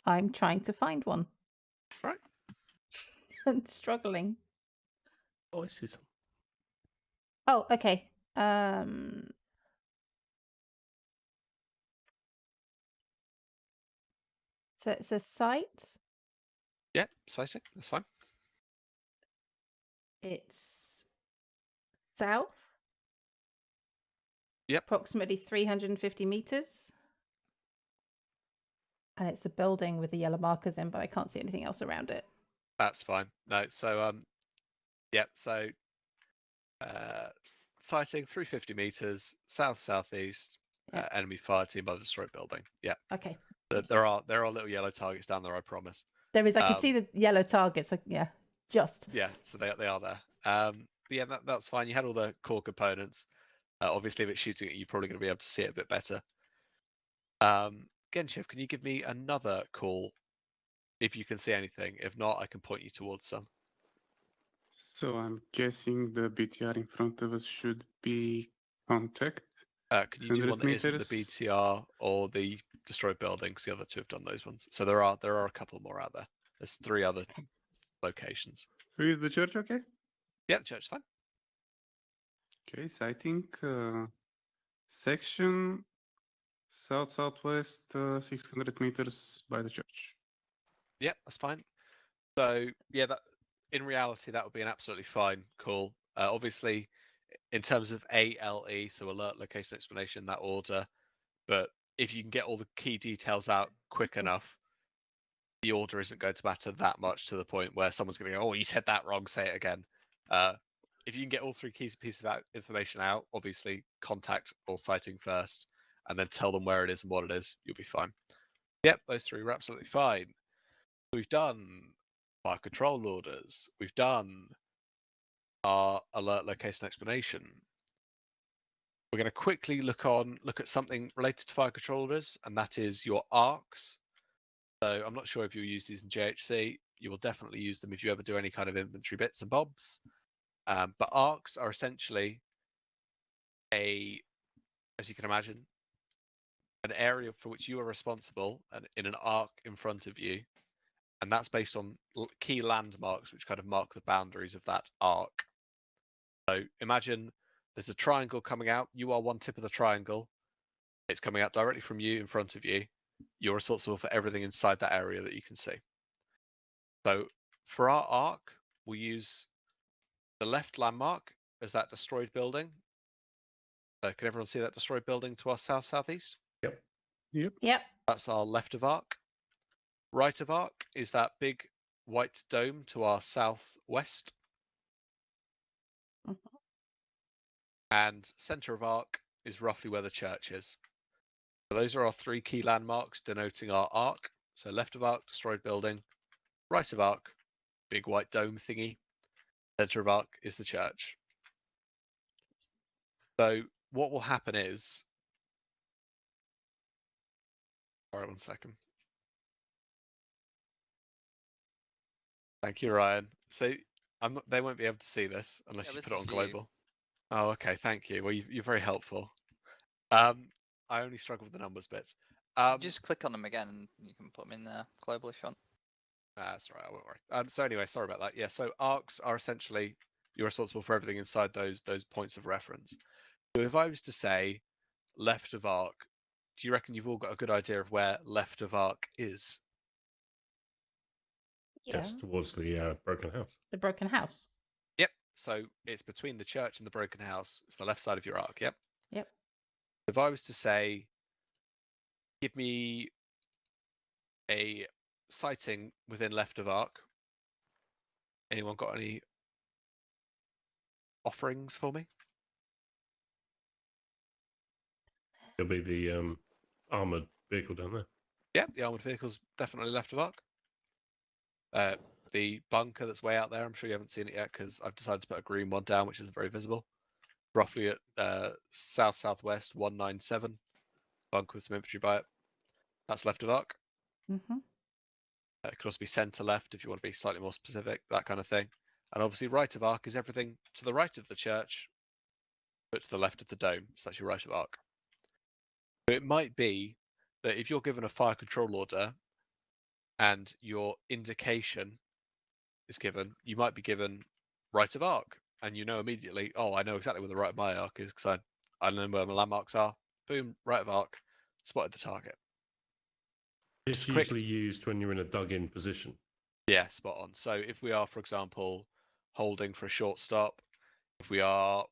I'm trying to find one. Right. I'm struggling. Oh, I see some. Oh, okay. So it's a site. Yeah, sighting. That's fine. It's south. Yep. Approximately 350 meters. And it's a building with the yellow markers in, but I can't see anything else around it. That's fine. No, so yep. So sighting 350 meters south-southeast. Yep. Enemy fire team by the destroyed building. Yeah. Okay. There are little yellow targets down there. I promise. There is. I can see the yellow targets. Yeah, just. Yeah. So they are there. But yeah, that's fine. You had all the core components. Obviously, if it's shooting at you, you're probably going to be able to see it a bit better. Genshiv, can you give me another call if you can see anything? If not, I can point you towards some. So I'm guessing the BTR in front of us should be contact. Can you do one that isn't the meters. BTR or the destroyed buildings? The other two have done those ones. So there are a couple more out there. There's 3 other locations. Who is the church? Okay. Yeah, the church's fine. Okay, sighting section south-southwest, 600 meters by the church. Yeah, that's fine. So yeah, that in reality that would be an absolutely fine call. Obviously, in terms of ALE, so alert, location, explanation, that order. But if you can get all the key details out quick enough, the order isn't going to matter that much to the point where someone's going to go, "Oh, you said that wrong. Say it again." If you can get all 3 keys pieces of information out, obviously contact or sighting first, and then tell them where it is and what it is, you'll be fine. Yep, those 3 were absolutely fine. We've done fire control orders. We've done our alert, location, explanation. We're going to quickly look at something related to fire control orders, and that is your arcs. So I'm not sure if you'll use these in JHC. You will definitely use them if you ever do any kind of inventory bits and bobs. But arcs are essentially as you can imagine, an area for which you are responsible and in an arc in front of you. And that's based on key landmarks which kind of mark the boundaries of that arc. So imagine there's a triangle coming out. You are one tip of the triangle. It's coming out directly from you in front of you. You're responsible for everything inside that area that you can see. So for our arc, we'll use the left landmark as that destroyed building. Can everyone see that destroyed building to our south-southeast? Yep. That's our left of arc. Right of arc is that big white dome to our southwest. Mhm. And center of arc is roughly where the church is. So those are our 3 key landmarks denoting our arc. So left of arc, destroyed building. Right of arc, big white dome thingy. Center of arc is the church. So what will happen is, sorry, 1 second. Thank you, Ryan. So they won't be able to see this unless you this put it is on for you. global. Oh, okay, thank you. Well, you're very helpful. I only struggle with the numbers bits. Just click on them again and you can put them in there global if you want. That's all right, I won't worry. So anyway, sorry about that. Yeah, so arcs are essentially, you're responsible for everything inside those points of reference. So if I was to say left of arc, do you reckon you've all got a good idea of where left of arc is? Yeah. Yes, towards the broken house. The broken house. Yep. So it's between the church and the broken house. It's the left side of your arc. Yep. Yep. If I was to say, give me a sighting within left of arc. Anyone got any offerings for me? It'll be the armored vehicle down there. Yeah, the armored vehicle's definitely left of arc. The bunker that's way out there, I'm sure you haven't seen it yet because I've decided to put a green one down, which isn't very visible. Roughly at south-southwest 197. Bunker with some infantry by it. That's left of arc. Mm-hmm. It could also be centre left if you want to be slightly more specific, that kind of thing. And obviously right of arc is everything to the right of the church, but to the left of the dome. So that's your right of arc. So it might be that if you're given a fire control order and your indication is given, you might be given right of arc, and you know immediately, oh, I know exactly where the right of my arc is because I know where my landmarks are. Boom, right of arc, spotted the target. It's usually used when you're in a dug-in position. Yeah, spot on. So if we are, for example, holding for a short stop, if we are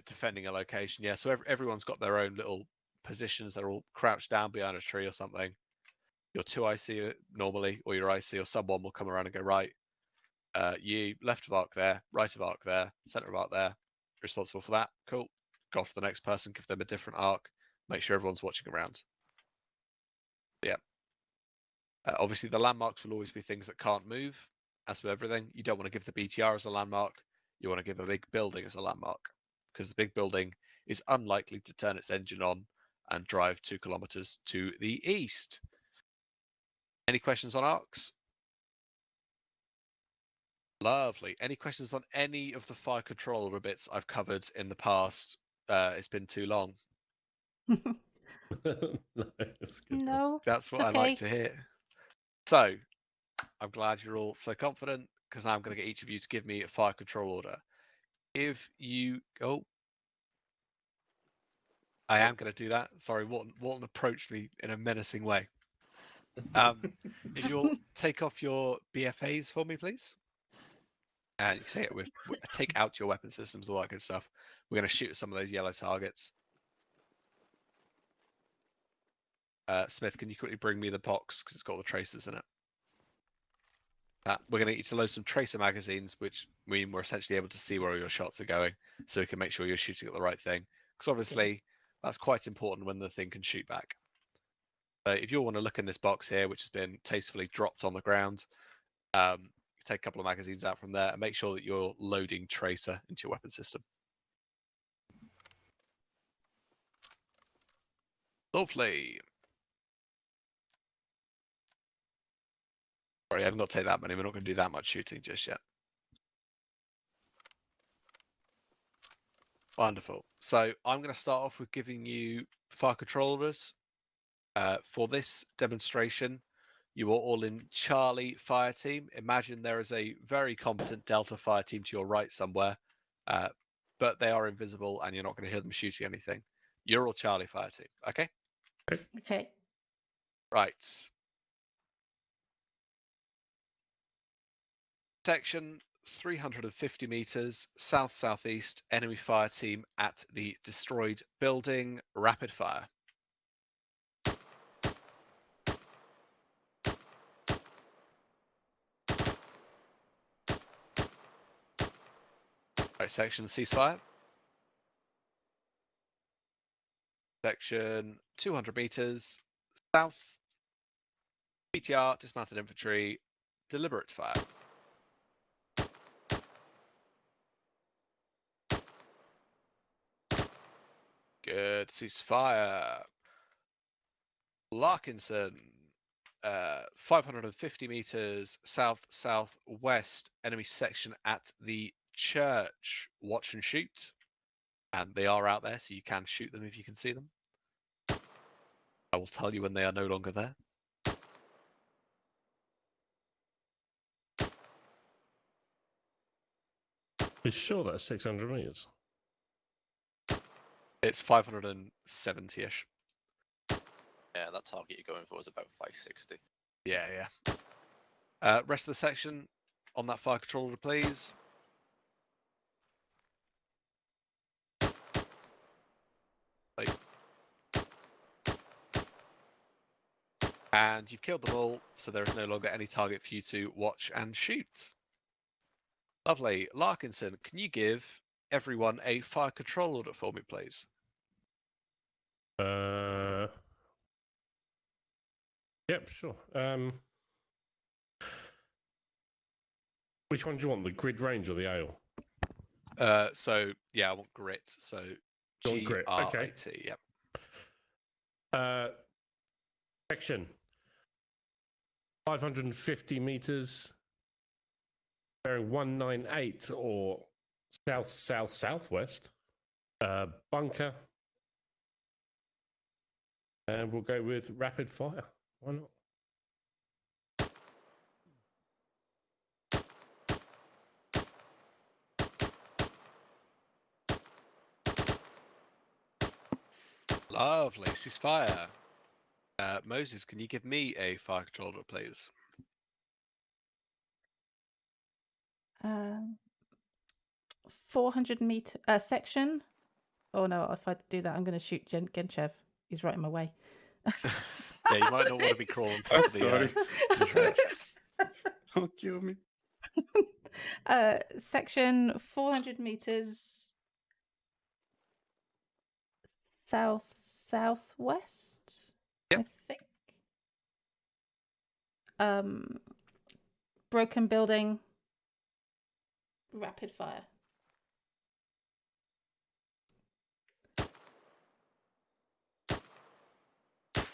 defending a location, yeah, so everyone's got their own little positions. They're all crouched down behind a tree or something. Your 2 IC normally, or your IC or someone will come around and go, right, you left of arc there, right of arc there, center of arc there, you're responsible for that. Cool. Go off to the next person, give them a different arc, make sure everyone's watching around. Yeah. Obviously, the landmarks will always be things that can't move. As with everything, you don't want to give the BTR as a landmark. You want to give a big building as a landmark, because the big building is unlikely to turn its engine on and drive 2 kilometers to the east. Any questions on arcs? Lovely. Any questions on any of the fire controller bits I've covered in the past? It's been too long. No, That's what it's I okay. like to hear. So, I'm glad you're all so confident, because now I'm going to get each of you to give me a fire control order. If you go, I am going to do that. Sorry, Walton approached me in a menacing way. If you'll take off your BFAs for me, please. And you say it with take out your weapon systems, all that good stuff. We're going to shoot at some of those yellow targets. Smith, can you quickly bring me the box, because it's got all the tracers in it? We're going to get you to load some tracer magazines, which mean we're essentially able to see where your shots are going, so we can make sure you're shooting at the right thing. Because obviously, that's quite important when the thing can shoot back. If you want to look in this box here, which has been tastefully dropped on the ground, take a couple of magazines out from there and make sure that you're loading tracer into your weapon system. Lovely. Sorry, I haven't got to take that many. We're not going to do that much shooting just yet. Wonderful. So I'm going to start off with giving you fire controllers. For this demonstration, you are all in Charlie fire team. Imagine there is a very competent Delta fire team to your right somewhere, but they are invisible and you're not going to hear them shooting anything. You're all Charlie fire team, okay? Okay. Right. Section 350 meters south-southeast, enemy fire team at the destroyed building, rapid fire. Right, section ceasefire. Section 200 meters south, BTR, dismounted infantry, deliberate fire. Good, ceasefire. Larkinson, 550 meters south-southwest, enemy section at the church. Watch and shoot. And they are out there, so you can shoot them if you can see them. I will tell you when they are no longer there. You sure that's 600 meters? It's 570-ish. Yeah, that target you're going for is about 560. Yeah, yeah. Rest of the section on that fire control order, please. And you've killed them all, so there is no longer any target for you to watch and shoot. Lovely. Larkinson, can you give everyone a fire control order for me, please? Yep, sure. Which one do you want, the grid range or the ale? So yeah, I want grit. So Grit, okay. GRIT, yep. Section 550 meters, bearing 198 or south-south-southwest. Bunker. And we'll go with rapid fire. Why not? Lovely. Ceasefire. Moses, can you give me a fire control order, please? 400 meter section. Oh no, if I do that, I'm going to shoot Genchev. He's right in my way. Yeah, you might not want to be crawling on top I'm of the. sorry. The trench. Don't kill me. Section 400 meters southwest. Yep. I think. Broken building. Rapid fire.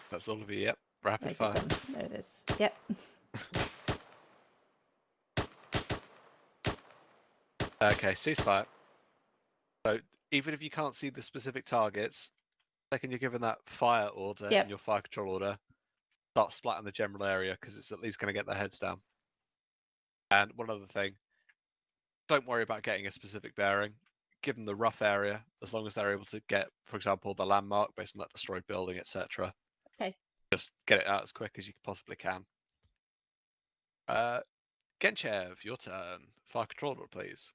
That's all of you. Yep. Rapid Okay, fire. good one. There it is. Yep. Okay, ceasefire. So even if you can't see the specific targets, the second you're given that fire order Yep. in your fire control order, start splatting the general area because it's at least going to get their heads down. And one other thing, don't worry about getting a specific bearing. Give them the rough area, as long as they're able to get, for example, the landmark based on that destroyed building, etc. Okay. Just get it out as quick as you possibly can. Genchev, your turn. Fire control order, please.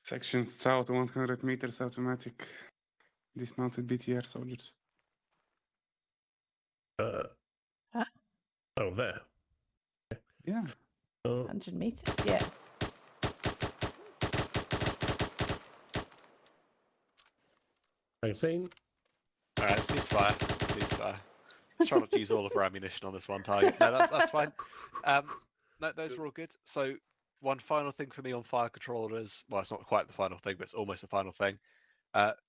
Section south 100 meters automatic. Dismounted BTR soldiers. Huh? Oh, there. Yeah. 100 meters. Yeah. Magazine. All right, ceasefire. Ceasefire. Let's try not to use all of our ammunition on this one target. No, that's fine. No, those were all good. So one final thing for me on fire control orders. Well, it's not quite the final thing, but it's almost a final thing.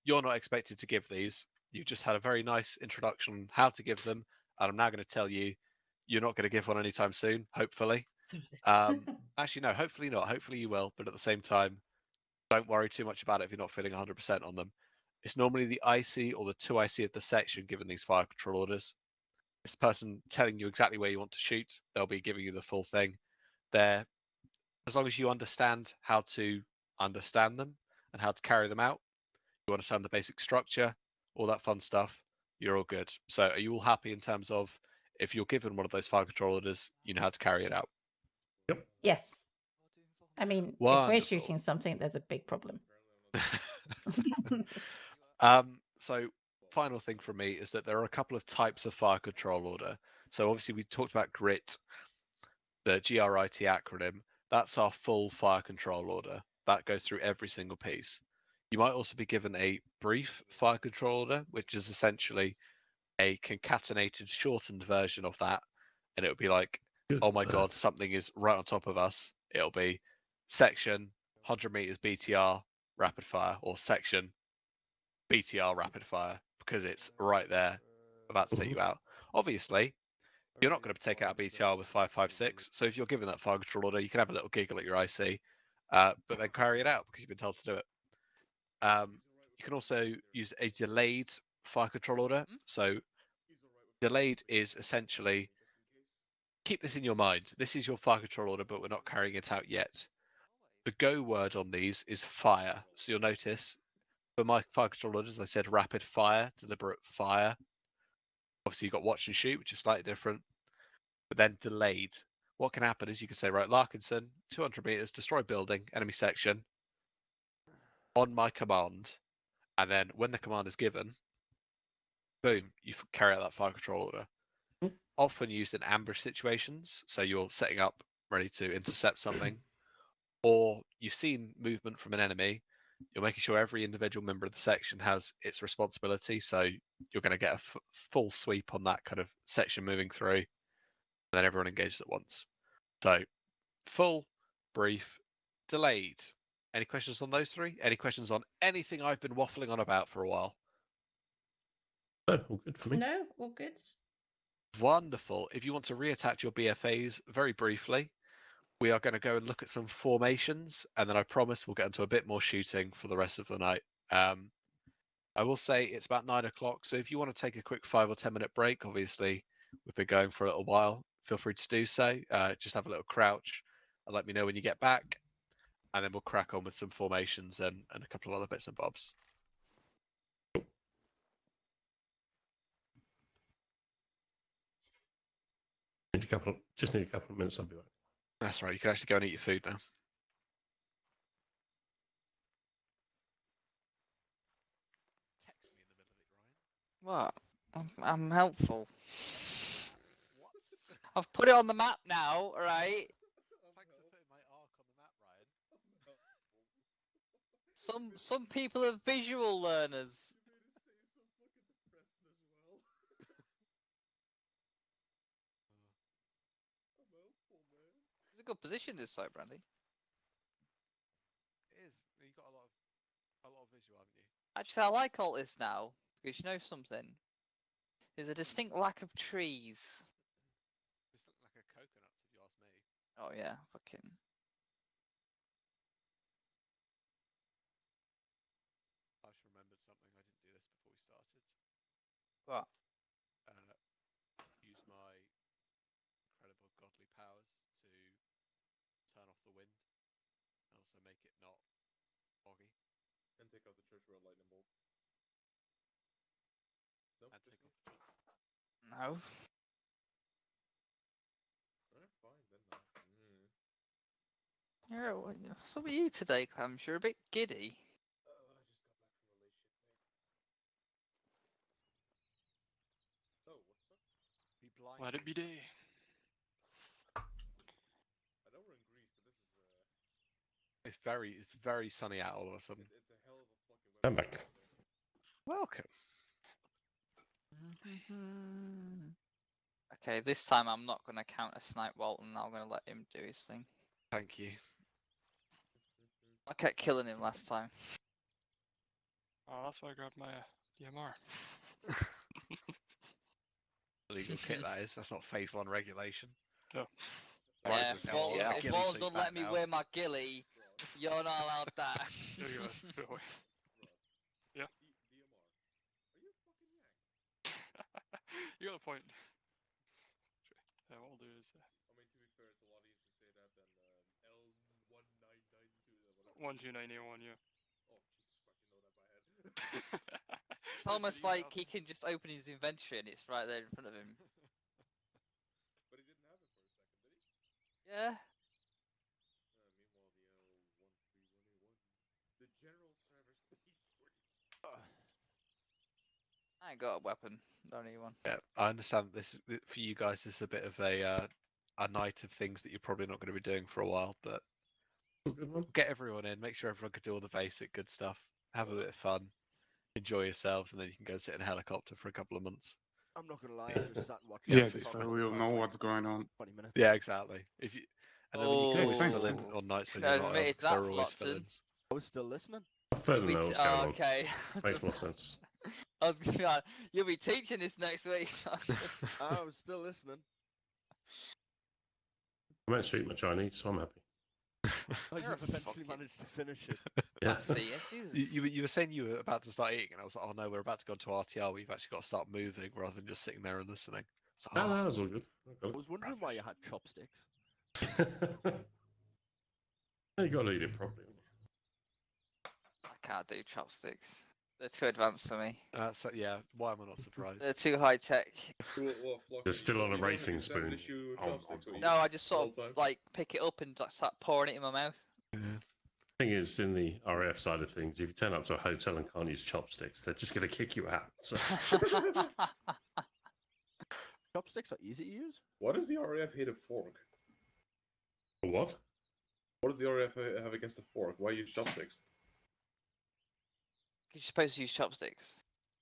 You're not expected to give these. You've just had a very nice introduction on how to give them, and I'm now going to tell you you're not going to give one anytime soon, hopefully. Actually, no, hopefully not. Hopefully you will, but at the same time, don't worry too much about it if you're not feeling 100% on them. It's normally the IC or the 2IC of the section giving these fire control orders. This person telling you exactly where you want to shoot, they'll be giving you the full thing. There, as long as you understand how to understand them and how to carry them out, you understand the basic structure, all that fun stuff, you're all good. So are you all happy in terms of if you're given one of those fire control orders, you know how to carry it out? Yes. I mean, if Wonderful. we're shooting something, there's a big problem. So final thing from me is that there are a couple of types of fire control order. So obviously we talked about GRIT, the GRIT acronym. That's our full fire control order. That goes through every single piece. You might also be given a brief fire control order, which is essentially a concatenated, shortened version of that. And it'll be like, oh my God, something is right on top of us. It'll be section 100 meters BTR rapid fire, or section BTR rapid fire, because it's right there about to take you out. Obviously, you're not going to take out BTR with 5.56. So if you're given that fire control order, you can have a little giggle at your IC, but then carry it out because you've been told to do it. You can also use a delayed fire control order. So delayed is essentially, keep this in your mind. This is your fire control order, but we're not carrying it out yet. The go word on these is fire. So you'll notice for my fire control orders, I said rapid fire, deliberate fire. Obviously, you've got watch and shoot, which is slightly different. But then delayed. What can happen is you can say, right, Larkinson, 200 meters, destroy building, enemy section, on my command. And then when the command is given, boom, you carry out that fire control order. Often used in ambush situations. So you're setting up, ready to intercept something. Or you've seen movement from an enemy. You're making sure every individual member of the section has its responsibility. So you're going to get a full sweep on that kind of section moving through. And then everyone engages at once. So full, brief, delayed. Any questions on those three? Any questions on anything I've been waffling on about for a while? Oh, all good for me. No, all good. Wonderful. If you want to reattach your BFAs very briefly, we are going to go and look at some formations, and then I promise we'll get into a bit more shooting for the rest of the night. I will say it's about 9 o'clock, so if you want to take a quick 5 or 10 minute break, obviously we've been going for a little while, feel free to do so. Just have a little crouch and let me know when you get back, and then we'll crack on with some formations and a couple of other bits and bobs. Just need a couple of minutes, I'll be back. That's right, you can actually go and eat your food now. What? I'm helpful. What? I've put it on the map now, right? Thanks for putting my arc on the map, Ryan. Some people are visual learners. It's a good position this side, Brandy. It is. You got a lot of visual, haven't you? Actually, I like all this now because you know something. There's a distinct lack of trees. Just look like a coconut, if you ask me. Oh yeah, fucking. I just remembered something. I didn't do this before we started. What? Use my incredible godly powers to turn off the wind and also make it not foggy. And take out the church road lightning bolt. Nope, And take off the No. Alright, fine, then not. What's up with you today, Clams? You're a bit giddy. I just got back from a late shit, mate. Oh, what the fuck? Be blind. Let it be day. I know we're in Greece, but this is It's very sunny out all of a sudden. it's a hell of a fucking I'm weather. back. Welcome. Okay, this time I'm not going to counter snipe Walton. I'm going to let him do his thing. Thank you. I kept killing him last time. Oh, that's why I grabbed my DMR. Illegal kit, that is. That's not phase 1 regulation. Oh. Why Yeah, does if this have Walton, a if ghillie Walton suit don't back let me now? wear my ghillie, you're not allowed that. There you go. Phil. Yeah. DMR. Are you fucking yank? You got a point. Yeah, what we'll do is I mean, to be fair, it's a lot easier to say that than L1992. 1291, yeah. Oh, Jesus Christ, you know that by head. It's almost like he can just open his inventory and it's right there in front of him. But he didn't have it for a second, did he? Yeah. Meanwhile, the L13181. The General Service Page 40. I ain't got a weapon. Don't need one. Yeah, I understand this for you guys. This is a bit of a night of things that you're probably not going to be doing for a while, but get everyone in. Make sure everyone can do all the basic good stuff. Have a bit of fun, enjoy yourselves, and then you can go sit in a helicopter for a couple of months. I'm not gonna lie, I just sat and watched. Yeah, the so podcast we'll last know night what's for going on. 20 minutes. Yeah, exactly. If you and then when you can always thanks. fill in on nights when Couldn't you're not have on, admitted 'cause there that, are always Flotson. fill-ins. I was still listening. I further know what's going on. Okay. Makes more sense. I was gonna be like, you'll be teaching this next week. I was still listening. I managed to eat my Chinese, so I'm happy. Oh, You're you've a eventually fucking- managed to finish it. Yeah. Bastard, yeah, Jesus. You were saying you were about to start eating, and I was like, oh no, we're about to go to RTR. We've actually got to start moving rather than just sitting there and listening. So, No, that was all good. I was wondering why you had chopsticks. You got to eat it properly. I can't do chopsticks. They're too advanced for me. so, yeah, why am I not surprised? They're too high tech. They're still on a racing spoon. No, I just sort of like pick it up and like, start pouring it in my mouth. Thing is, in the RAF side of things, if you turn up to a hotel and can't use chopsticks, they're just going to kick you out. So. Chopsticks are easy to use. Why does the RAF hate a fork? What? What does the RAF have against a fork? Why use chopsticks? You're supposed to use chopsticks.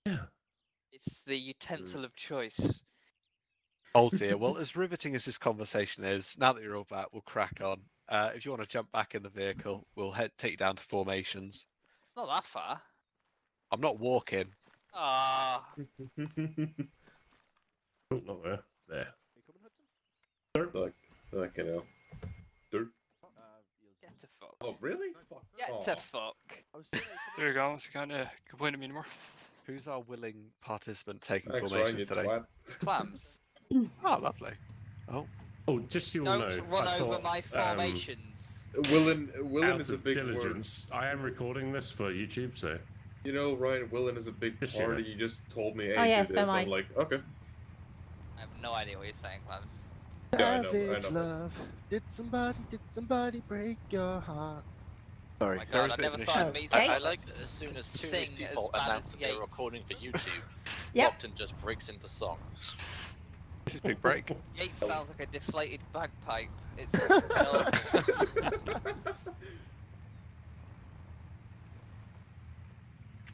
Yeah. It's the utensil of choice. Oh dear. Well, as riveting as this conversation is, now that you're all back, we'll crack on. If you want to jump back in the vehicle, we'll take you down to formations. It's not that far. I'm not walking. Ah. Oh, not there. There. Are you coming, Hudson? Like, you know. Dirt. Get to fuck. Oh, really? Fuck. Get to fuck. There you go. So you can't complain to me anymore. Who's our willing participant taking Thanks, formations Ryan, you today? twat. Clams. Oh, lovely. Oh. Oh, just so you all know, Don't run I over thought, my formations. Willen out is a of big diligence, I am recording this for YouTube, so. You know, Ryan, Willen is a big Yes, part. yeah. You just told me, hey, Oh, yeah, do so this. am I. I'm like, okay. I have no idea what you're saying, Clams. Yeah, I know, Savage love. Did somebody break your heart? Oh Sorry. my There god, is I a bit of never an thought issue. Milsim Okay. I would like that as soon as sing people as bad announce as that they're Yates. recording for YouTube, Yep. Lopton just breaks into song. This is Big Break. Yates sounds like a deflated bagpipe. It's fucking awful.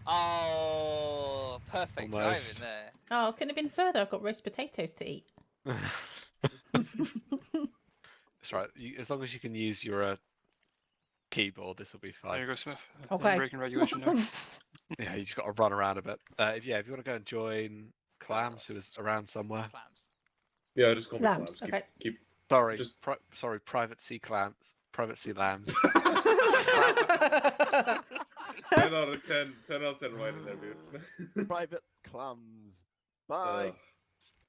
Oh, perfect driving Almost. there. Oh, couldn't have been further. I've got roast potatoes to eat. That's right. As long as you can use your keyboard, this will be There fine. you go, Smith. Okay. Breaking regulation now. Yeah, you just got to run around a bit. If you want to go and join Clams, who is around somewhere. Clams. Yeah, just call me Lambs, Clams. okay. Keep Sorry, just sorry, Private Sea Clams. Private Sea Lambs. 10 out of 10. 10 out of 10 right in there, dude. Private Clams. Bye. Ugh.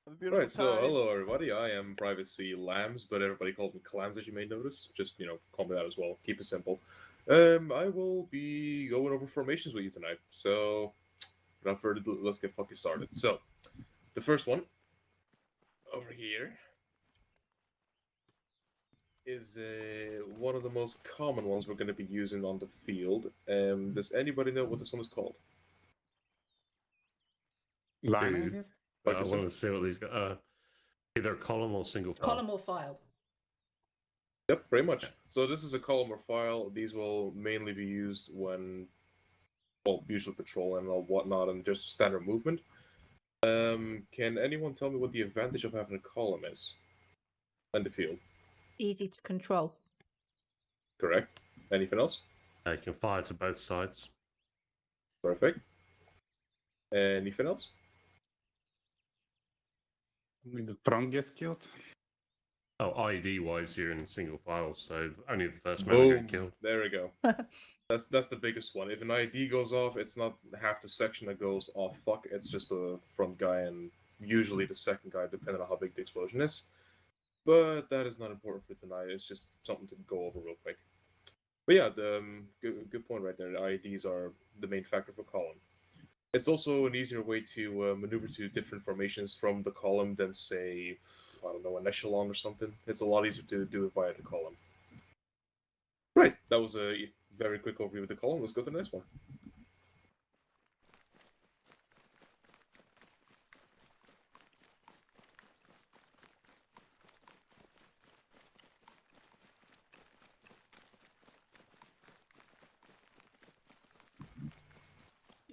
Have a beautiful Right, so time. hello everybody. I am Private Sea Lambs, but everybody calls me Clams, as you may notice. Just call me that as well. Keep it simple. I will be going over formations with you tonight. So, without further ado, let's get fucking started. So, the first one over here is one of the most common ones we're going to be using on the field. Does anybody know what this one is called? Line, I Dude. guess? I Ferguson? wanted to see what these got. Either column or single file. Column or file. Yep, pretty much. So this is a column or file. These will mainly be used when, well, usually patrol and whatnot, and just standard movement. Can anyone tell me what the advantage of having a column is in the field? Easy to control. Correct. Anything else? You can fire to both sides. Perfect. Anything else? When the front gets killed? Oh, IED wise, you're in single file, so only the first man will Boom. get killed. There we go. That's the biggest one. If an ID goes off, it's not half the section that goes off. Fuck, it's just the front guy and usually the second guy, depending on how big the explosion is. But that is not important for tonight. It's just something to go over real quick. But yeah, the good point right there. The IEDs are the main factor for column. It's also an easier way to maneuver to different formations from the column than, say, I don't know, an echelon or something. It's a lot easier to do it via the column. Right, that was a very quick overview of the column. Let's go to the next one.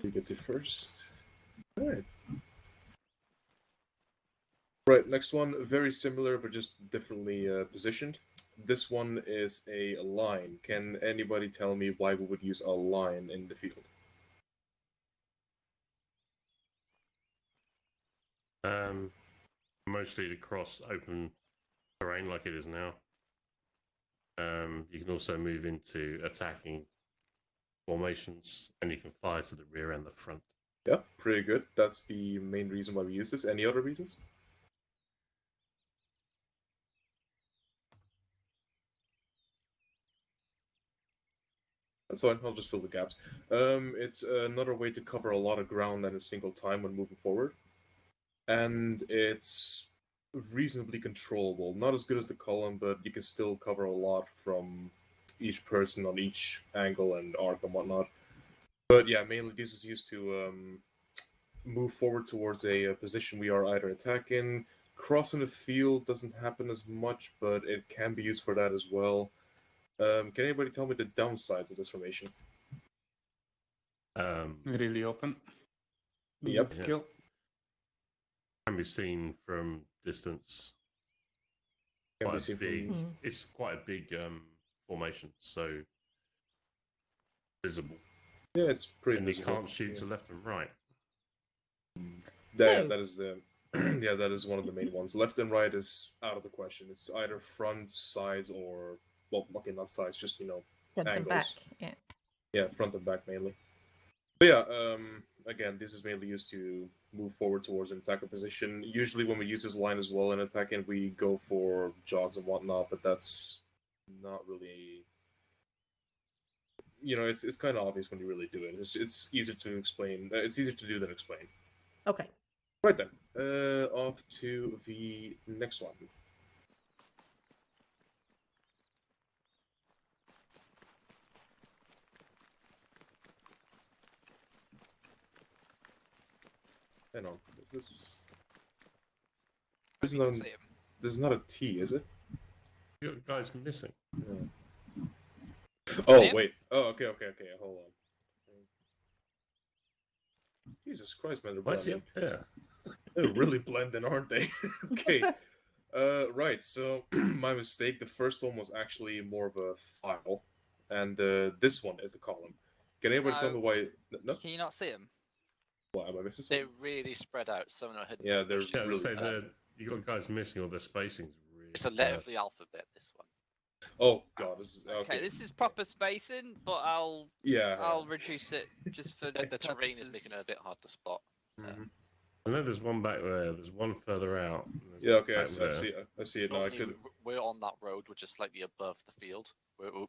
Who gets it first? Alright. Right, next one, very similar but just differently positioned. This one is a line. Can anybody tell me why we would use a line in the field? Mostly to cross open terrain like it is now. You can also move into attacking formations, and you can fire to the rear and the front. Yeah, pretty good. That's the main reason why we use this. Any other reasons? That's fine, I'll just fill the gaps. It's another way to cover a lot of ground at a single time when moving forward. And it's reasonably controllable. Not as good as the column, but you can still cover a lot from each person on each angle and arc and whatnot. But yeah, mainly this is used to move forward towards a position we are either attacking. Crossing the field doesn't happen as much, but it can be used for that as well. Can anybody tell me the downsides of this formation? Really open. Yep. Easy to kill. Can be seen from distance. Can be Quite a seen from- big. It's quite a big formation, so visible. Yeah, it's pretty And visible. you can't shoot Yeah. to left and right. That, No. that is the yeah, that is one of the main ones. Left and right is out of the question. It's either front, sides, or well, okay, not sides, just Front and back. angles. Yeah. Yeah, front and back mainly. But yeah, again, this is mainly used to move forward towards an attacker position. Usually, when we use this line as well in attacking, we go for jogs and whatnot, but that's not really. It's kind of obvious when you really do it. It's easier to explain. It's easier to do than explain. Okay. Right then, off to the next one. Hang on. This I is didn't not. see him. This is not a T, is it? You got guys missing. Yeah. Oh Him? wait. Oh, okay. Hold on. Jesus Christ, man, they're Why is he blending. up there? They're really blending, aren't they? Okay. Right. So my mistake. The first one was actually more of a file, and this one is the column. Can anybody tell me why? No. Can you not see him? What am I missing They're something? really spread out. Some of them had Yeah, they're Yeah, really say fat. that you got guys missing, or the spacing's really. It's a letter of the alphabet. This one. Oh God, this is Okay, this is proper spacing, but I'll reduce it just for The terrain is making it a bit hard to spot. I know there's one back there. There's one further out. Yeah, okay, I back see, there. I see it now. I Only could. We're on that road, which is slightly above the field.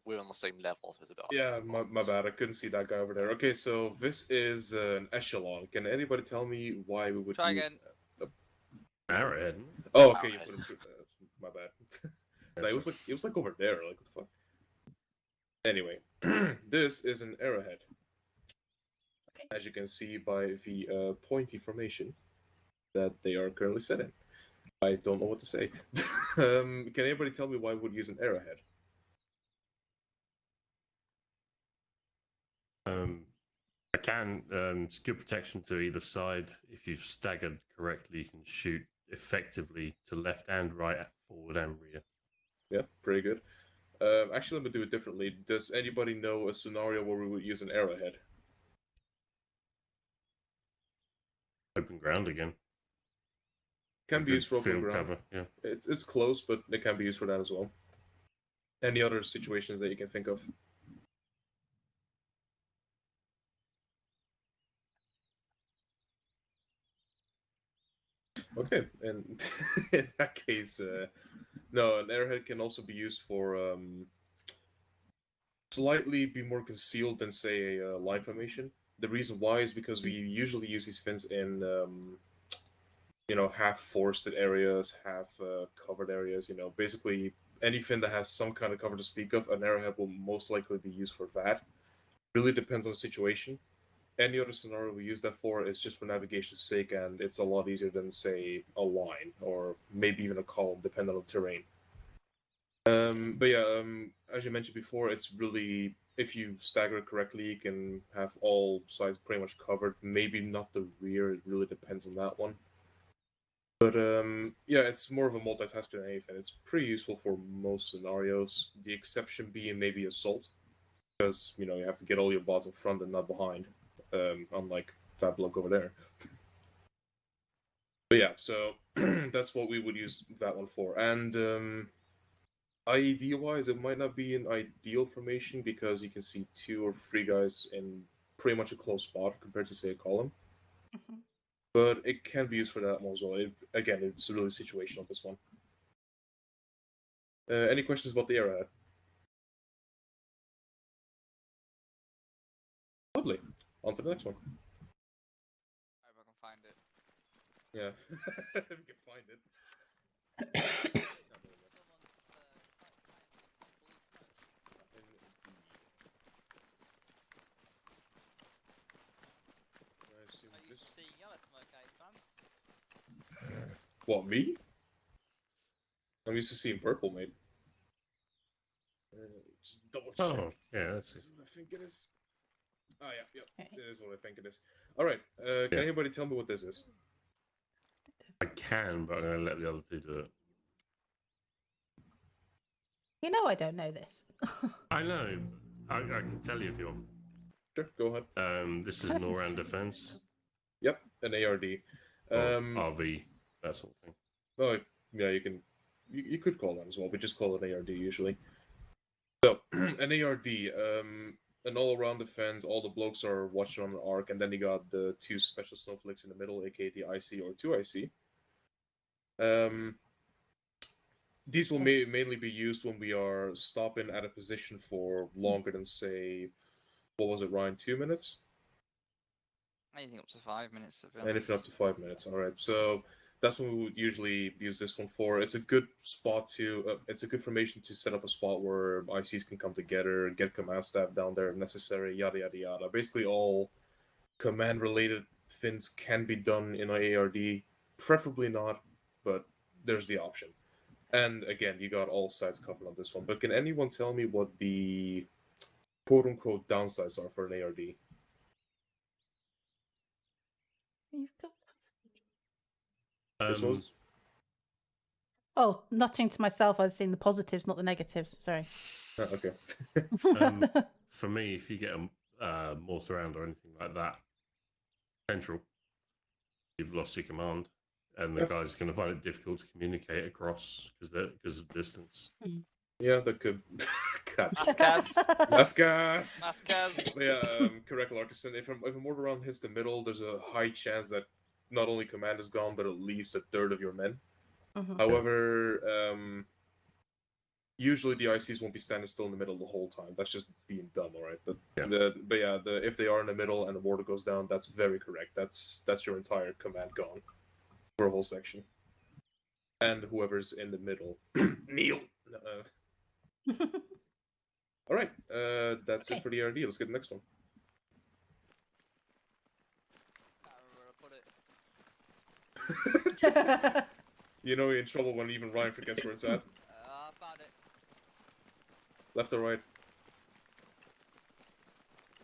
We're on the same level, so it's a bit hard. Yeah, my bad. I couldn't see that guy over there. Okay, so this is an echelon. Can anybody tell me why we would Try use... again. Arrowhead. Oh, okay, you Arrowhead. put him. My bad. No, it was like over there. Like what the fuck? Anyway, this is an arrowhead. Okay. As you can see by the pointy formation that they are currently set in. I don't know what to say. Can anybody tell me why we would use an arrowhead? I can. It's good protection to either side. If you've staggered correctly, you can shoot effectively to left and right, forward and rear. Yeah, pretty good. Actually, let me do it differently. Does anybody know a scenario where we would use an arrowhead? Open ground again. Can be used for open field ground. cover. Yeah. It's close, but it can be used for that as well. Any other situations that you can think of? Okay, and in that case, no, an arrowhead can also be used for slightly be more concealed than, say, a line formation. The reason why is because we usually use these fins in, half forested areas, half covered areas. Basically any fin that has some kind of cover to speak of, an arrowhead will most likely be used for that. Really depends on the situation. Any other scenario we use that for is just for navigation's sake, and it's a lot easier than, say, a line or maybe even a column, depending on the terrain. But yeah, as you mentioned before, it's really, if you stagger it correctly, you can have all sides pretty much covered. Maybe not the rear, it really depends on that one. But yeah, it's more of a multitasker than anything. It's pretty useful for most scenarios. The exception being maybe assault, because you have to get all your bots in front and not behind. Unlike that bloke over there. But yeah, so that's what we would use that one for. And IED-wise, it might not be an ideal formation because you can see 2 or 3 guys in pretty much a close spot compared to, say, a column. But it can be used for that more as well. Again, it's really situational, this one. Any questions about the arrowhead? Lovely. On to the next one. I hope I can find it. Yeah, if you can find it. I used to see yellow smoke out his pants. What, me? I'm used to seeing purple, mate. Just double check. Oh, yeah, that's This it. is what I think it is. Oh, yeah, it is what I think it is. Alright, can anybody tell me what this is? I can, but I'm going to let the other two do it. You know I don't know this. I know. I can tell you if you want. Sure, go ahead. This is NORAD defense. Yep, an ARD. RV, that sort of thing. Oh, yeah, you could call that as well, but just call it an ARD usually. So, an ARD, an all-around defense, all the blokes are watching on an arc, and then you got the 2 special snowflakes in the middle, aka the IC or 2IC. These will mainly be used when we are stopping at a position for longer than, say, what was it, Ryan, 2 minutes? Anything up to 5 minutes. Anything up to 5 minutes, alright. So that's when we would usually use this one for. It's a good spot to, it's a good formation to set up a spot where ICs can come together, get command staff down there if necessary, yada yada yada. Basically all command related fins can be done in an ARD. Preferably not, but there's the option. And again, you got all sides covered on this one. But can anyone tell me what the quote-unquote downsides are for an ARD? You've got... This was? Oh, nothing to myself. I was seeing the positives, not the negatives. Sorry. Oh, okay. For me, if you get a mortar round or anything like that, central, you've lost your command, and the guy's going to find it difficult to communicate across because of distance. Yeah, that could. God. Mascaz. Yeah, correct, Larkison. If a mortar round hits the middle, there's a high chance that not only command is gone, but at least a third of your men. However, usually the ICs won't be standing still in the middle the whole time. That's just being dumb, all right. But if they are in the middle and the mortar goes down, that's very correct. That's your entire command gone for a whole section. And whoever's in the middle, kneel. All right, that's it for the RD. Let's get the next one. You know you're in trouble when even Ryan forgets where it's at. I found it. Left or right?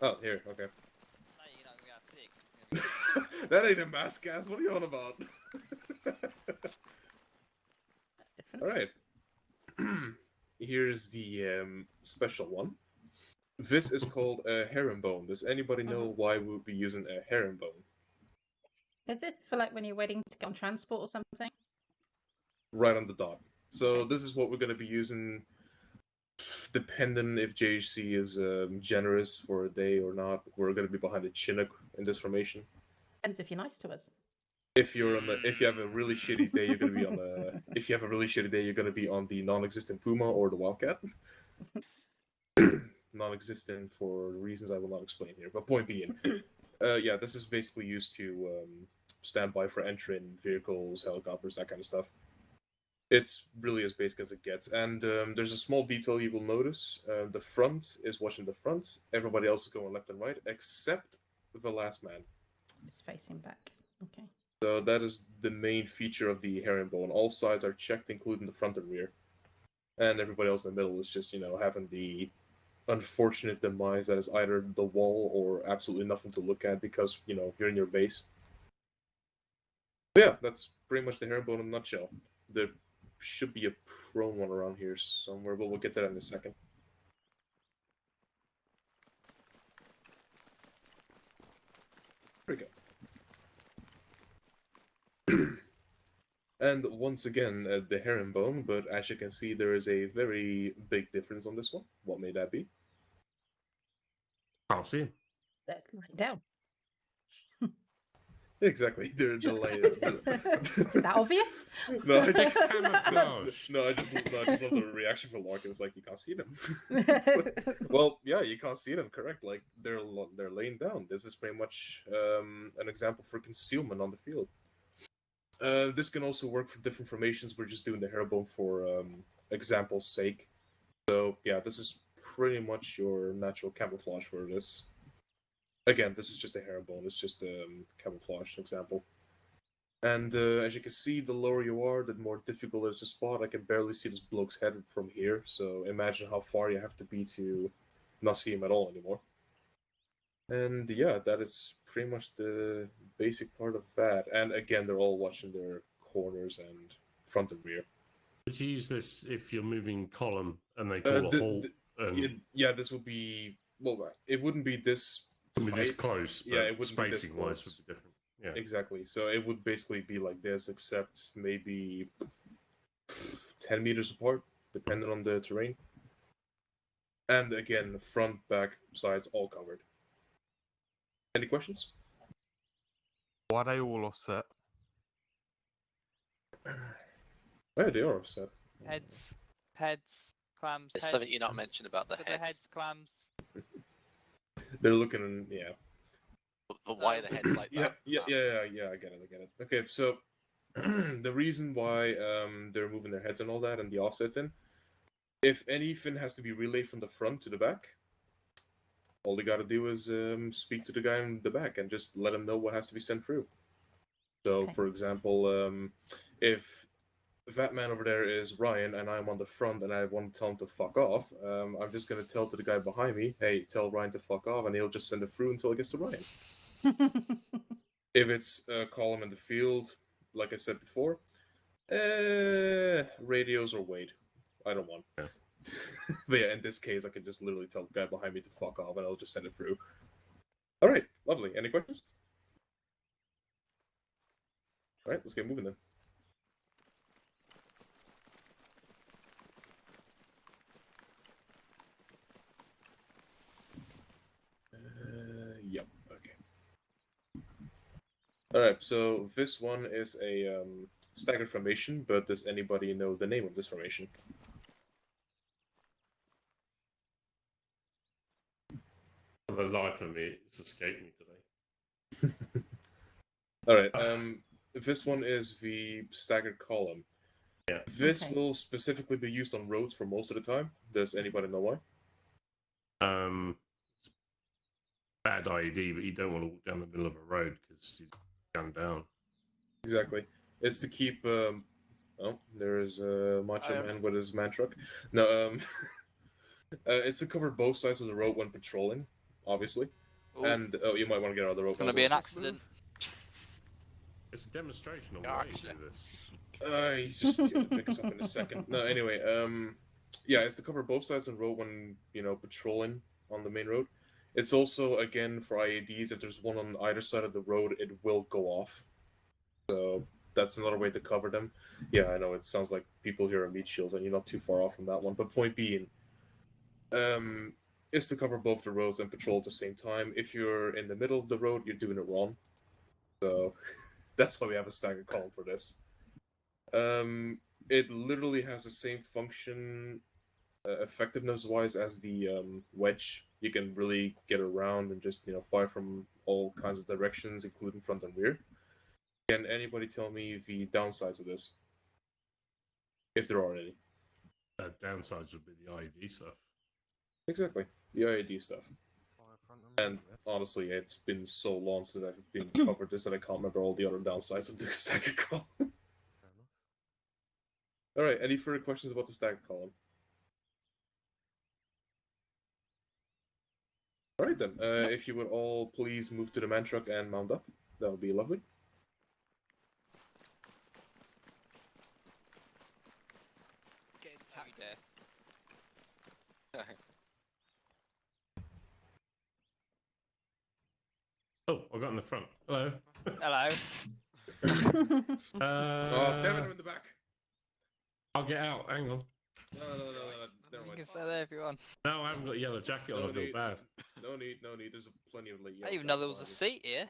Oh, here, okay. That ain't a mass gas, what are you on about? Alright. Here's the special one. This is called a herringbone. Does anybody know why we would be using a herringbone? Is it for like when you're waiting to go on transport or something? Right on the dot. So this is what we're going to be using, depending if JHC is generous for a day or not. We're going to be behind a Chinook in this formation. Depends if you're nice to us. If you have a really shitty day, you're going to be on the. If you have a really shitty day, you're going to be on the non-existent Puma or the Wildcat. Non-existent for reasons I will not explain here. But point being, yeah, this is basically used to stand by for entering vehicles, helicopters, that kind of stuff. It's really as basic as it gets. And there's a small detail you will notice. The front is watching the front. Everybody else is going left and right, except the last man. It's facing back. Okay. So that is the main feature of the herringbone. All sides are checked, including the front and rear. And everybody else in the middle is just, having the unfortunate demise that is either the wall or absolutely nothing to look at because, you're in your base. But yeah, that's pretty much the herringbone in a nutshell. There should be a prone one around here somewhere, but we'll get to that in a second. There we go. And once again, the herringbone, but as you can see, there is a very big difference on this one. What may that be? Can't see him. Let's lie down. Exactly. They're Is that obvious? No, I just love the reaction for Larkin. It's like, you can't see them. Well, yeah, you can't see them, correct. Like, they're laying down. This is pretty much an example for concealment on the field. This can also work for different formations. We're just doing the herringbone for example's sake. So, yeah, this is pretty much your natural camouflage for this. Again, this is just a herringbone. It's just a camouflage example. And as you can see, the lower you are, the more difficult it is to spot. I can barely see this bloke's head from here, so imagine how far you have to be to not see him at all anymore. And yeah, that is pretty much the basic part of that. And again, they're all watching their corners and front and rear. Would you use this if you're moving column and they call a halt? Yeah, this would be... Well, it wouldn't be this... this close, but yeah, it wouldn't be this spacing wise close. would be different. Yeah, exactly. So it would basically be like this, except maybe 10 meters apart, depending on the terrain. And again, front, back, sides, all covered. Any questions? Why are they all offset? Yeah, they are offset. Heads, clams. There's something you're not mentioned about the Look at heads. the heads, clams. They're looking, yeah. But why are the heads like that? Yeah, I get it. Okay, so the reason why they're moving their heads and all that and the offset in, if anything has to be relayed from the front to the back, all you gotta do is speak to the guy in the back and just let him know what has to be sent through. So, Okay. for example, if that man over there is Ryan and I'm on the front and I want to tell him to fuck off, I'm just gonna tell to the guy behind me, hey, tell Ryan to fuck off, and he'll just send it through until it gets to Ryan. If it's a column in the field, like I said before, radios or Wade. I don't want. Yeah. But yeah, in this case, I can just literally tell the guy behind me to fuck off, and I'll just send it through. All right, lovely. Any questions? All right, let's get moving then. Yep. Okay. All right. So this one is a staggered formation, but does anybody know the name of this formation? For the life of me, it's escaped me today. All right. This one is the staggered column. Yeah. This Okay. will specifically be used on roads for most of the time. Does anybody know why? It's bad IED, but you don't want to walk down the middle of a road because you gun down. Exactly. It's to keep. Oh, there is a macho I man with his man truck. No. It's to cover both sides of the road when patrolling, obviously. Ooh, And you might want to get out of the road. gonna be an accident. It's a demonstration on Yeah, why you actually. do this. He's just gonna pick us up in a second. No, anyway, yeah, it's to cover both sides of the road when patrolling on the main road. It's also again for IEDs. If there's one on either side of the road, it will go off. So that's another way to cover them. Yeah, I know it sounds like people here are meat shields, and you're not too far off from that one. But point being, is to cover both the roads and patrol at the same time. If you're in the middle of the road, you're doing it wrong. So that's why we have a staggered column for this. It literally has the same function, effectiveness-wise, as the wedge. You can really get around and just fire from all kinds of directions, including front and rear. Can anybody tell me the downsides of this, if there are any? Downsides would be the IED stuff. Exactly, the IED stuff. And honestly, it's been so long since I've been covered this that I can't remember all the other downsides of the staggered column. All right, any further questions about the staggered column? All right then, if you would all please move to the man truck and mount up, that would be lovely. Get tapped there. Oh, I got in the front. Hello. Hello. Oh, Devin in the back. I'll get out. Hang on. No, never You mind. can stay there if you want. No, I haven't got a yellow jacket on. No I feel need. bad. No need. There's plenty of late. I didn't even know there was a seat here.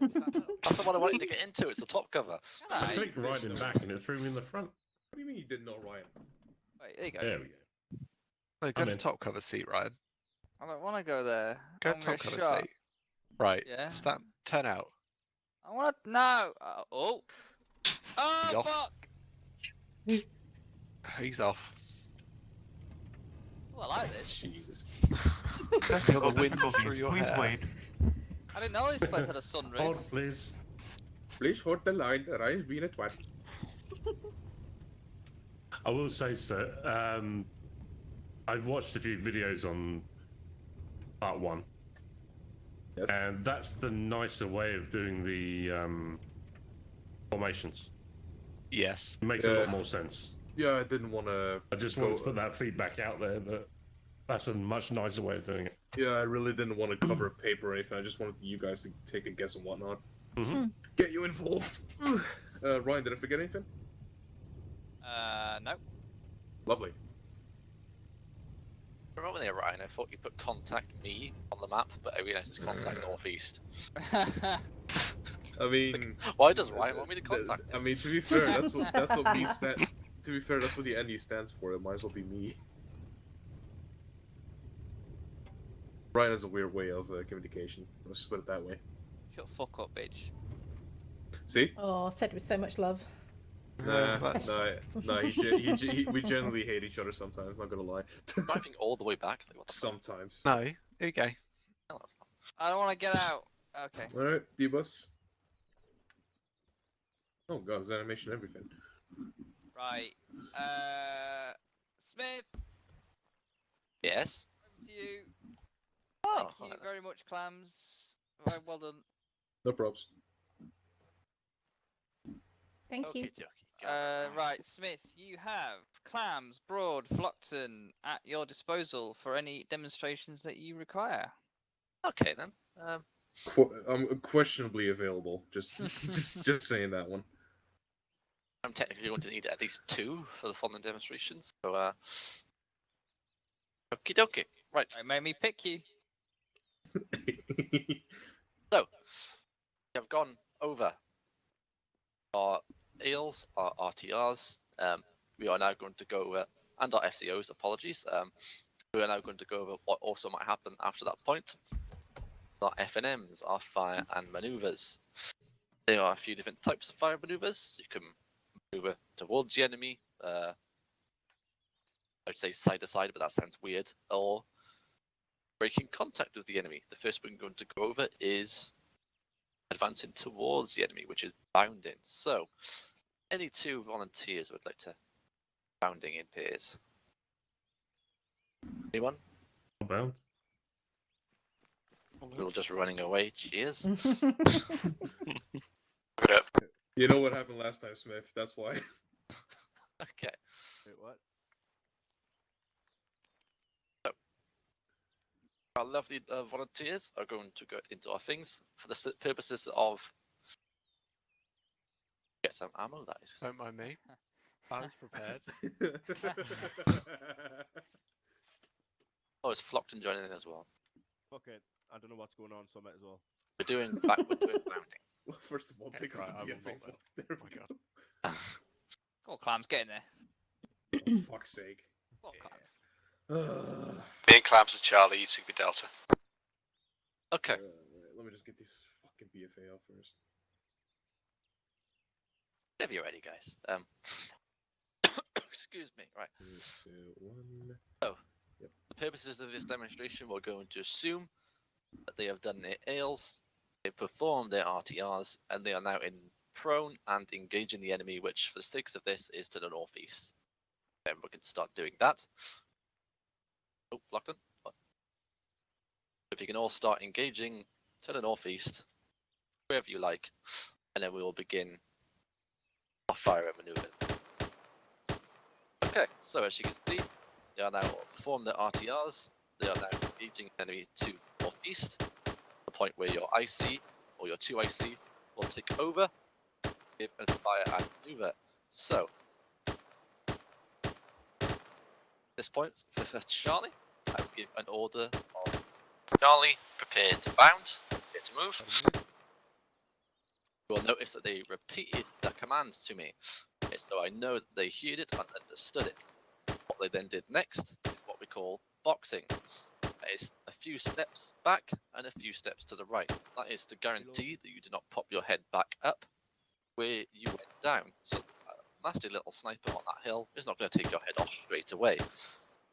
You can stand up. That's the one I wanted to get into. It's the top cover. I Hello. clicked right in the back and it threw me in the front. What do you mean you didn't know Ryan? Wait, there you go. There we go. Oh, go I'm to in. top cover seat, Ryan. I don't want to go there. Go I'm to gonna top cover shot. seat. Right. Yeah. Stand. Turn out. I want to. No. Oh. He's Oh off. fuck. He's off. Oh, I like this. Jesus. Feel the wind through your hair. I didn't know this place had a sunroof. Hold, please. Please hold the line. Ryan's being a twat. I will say, sir, I've watched a few videos on part 1. Yes. And that's the nicer way of doing the formations. Yes. It makes a lot more sense. Yeah, I didn't want to. I just wanted to put that feedback out there that that's a much nicer way of doing it. Yeah, I really didn't want to cover a paper or anything. I just wanted you guys to take a guess and whatnot. Mhm. Get you involved. Ryan, did I forget anything? No. Lovely. Remember when they were Ryan, I thought you put contact me on the map, but I realised it's contact northeast. I mean, Why does Ryan want me to contact him? I mean, to be fair, that's what me stand. To be fair, that's what the NE stands for. It might as well be me. Ryan has a weird way of communication. Let's just put it that way. Shut the fuck up, bitch. See? Oh, said with so much love. Nah, that's- we generally hate each other sometimes. Not gonna lie. Driving all the way back. Like, what the fuck? Sometimes. No. Here you go. No, that's not. I don't want to get out. Okay. All right, D-bus. Oh god, there's animation and everything. Right. Smith, Yes. over to you. Oh, Thank you very much, Clams. Right, well done. No props. Thank you. Right, Smith, you have Clams, Broad, Flockton at your disposal for any demonstrations that you require. Okay then. Questionably available. Just saying that one. I'm technically going to need at least 2 for the following demonstrations. So, okie dokie. Right. It made me pick you. So, we have gone over our eels, our RTRs. We are now going to go over, and our FCOs, apologies. We are now going to go over what also might happen after that point. Our FNMs, our fire and maneuvers. There are a few different types of fire maneuvers. You can maneuver towards the enemy. I would say side to side, but that sounds weird. Or breaking contact with the enemy. The first one we're going to go over is advancing towards the enemy, which is bounding. So, any 2 volunteers would like to bounding in pairs? Anyone? Bound. We're just running away. Cheers. You know what happened last time, Smith? That's why. Okay. Wait, what? So, our lovely volunteers are going to go into our things for the purposes of get some ammo. That is. Don't mind me. I was prepared. Oh, it's Flockton joining in as well. Okay, I don't know what's going on, so I might as well. We're doing bounding. Well, first of all, take Right, out I the will not faithful. then. There Oh we my go. god. Come on, Clams, get in there. Oh, fuck's sake. Come on, Clams. Me and Clams and Charlie, you took the Delta. Okay. Right, let me just get this fucking BFA out first. Whenever you're ready, guys. Excuse me. Right. 3, 2, 1. So, the purposes of this demonstration, we're going to assume that they have done their AILs, they've performed their RTRs, and they are now in prone and engaging the enemy, which, for the sake of this, is to the northeast. Then we can start doing that. Oh, Flockton. If you can all start engaging to the northeast, wherever you like, and then we will begin our fire maneuver. Okay, so as you can see, they are now performed their RTRs. They are now engaging the enemy to northeast, the point where your IC or your 2 IC will take over, give and fire and maneuver. So, at this point, for Charlie, I will give an order of Charlie, prepared to bound, prepared to move. You will notice that they repeated the command to me, so I know that they heard it and understood it. What they then did next is what we call boxing. That is a few steps back and a few steps to the right. That is to guarantee that you do not pop your head back up where you went down. So a nasty little sniper on that hill is not going to take your head off straight away.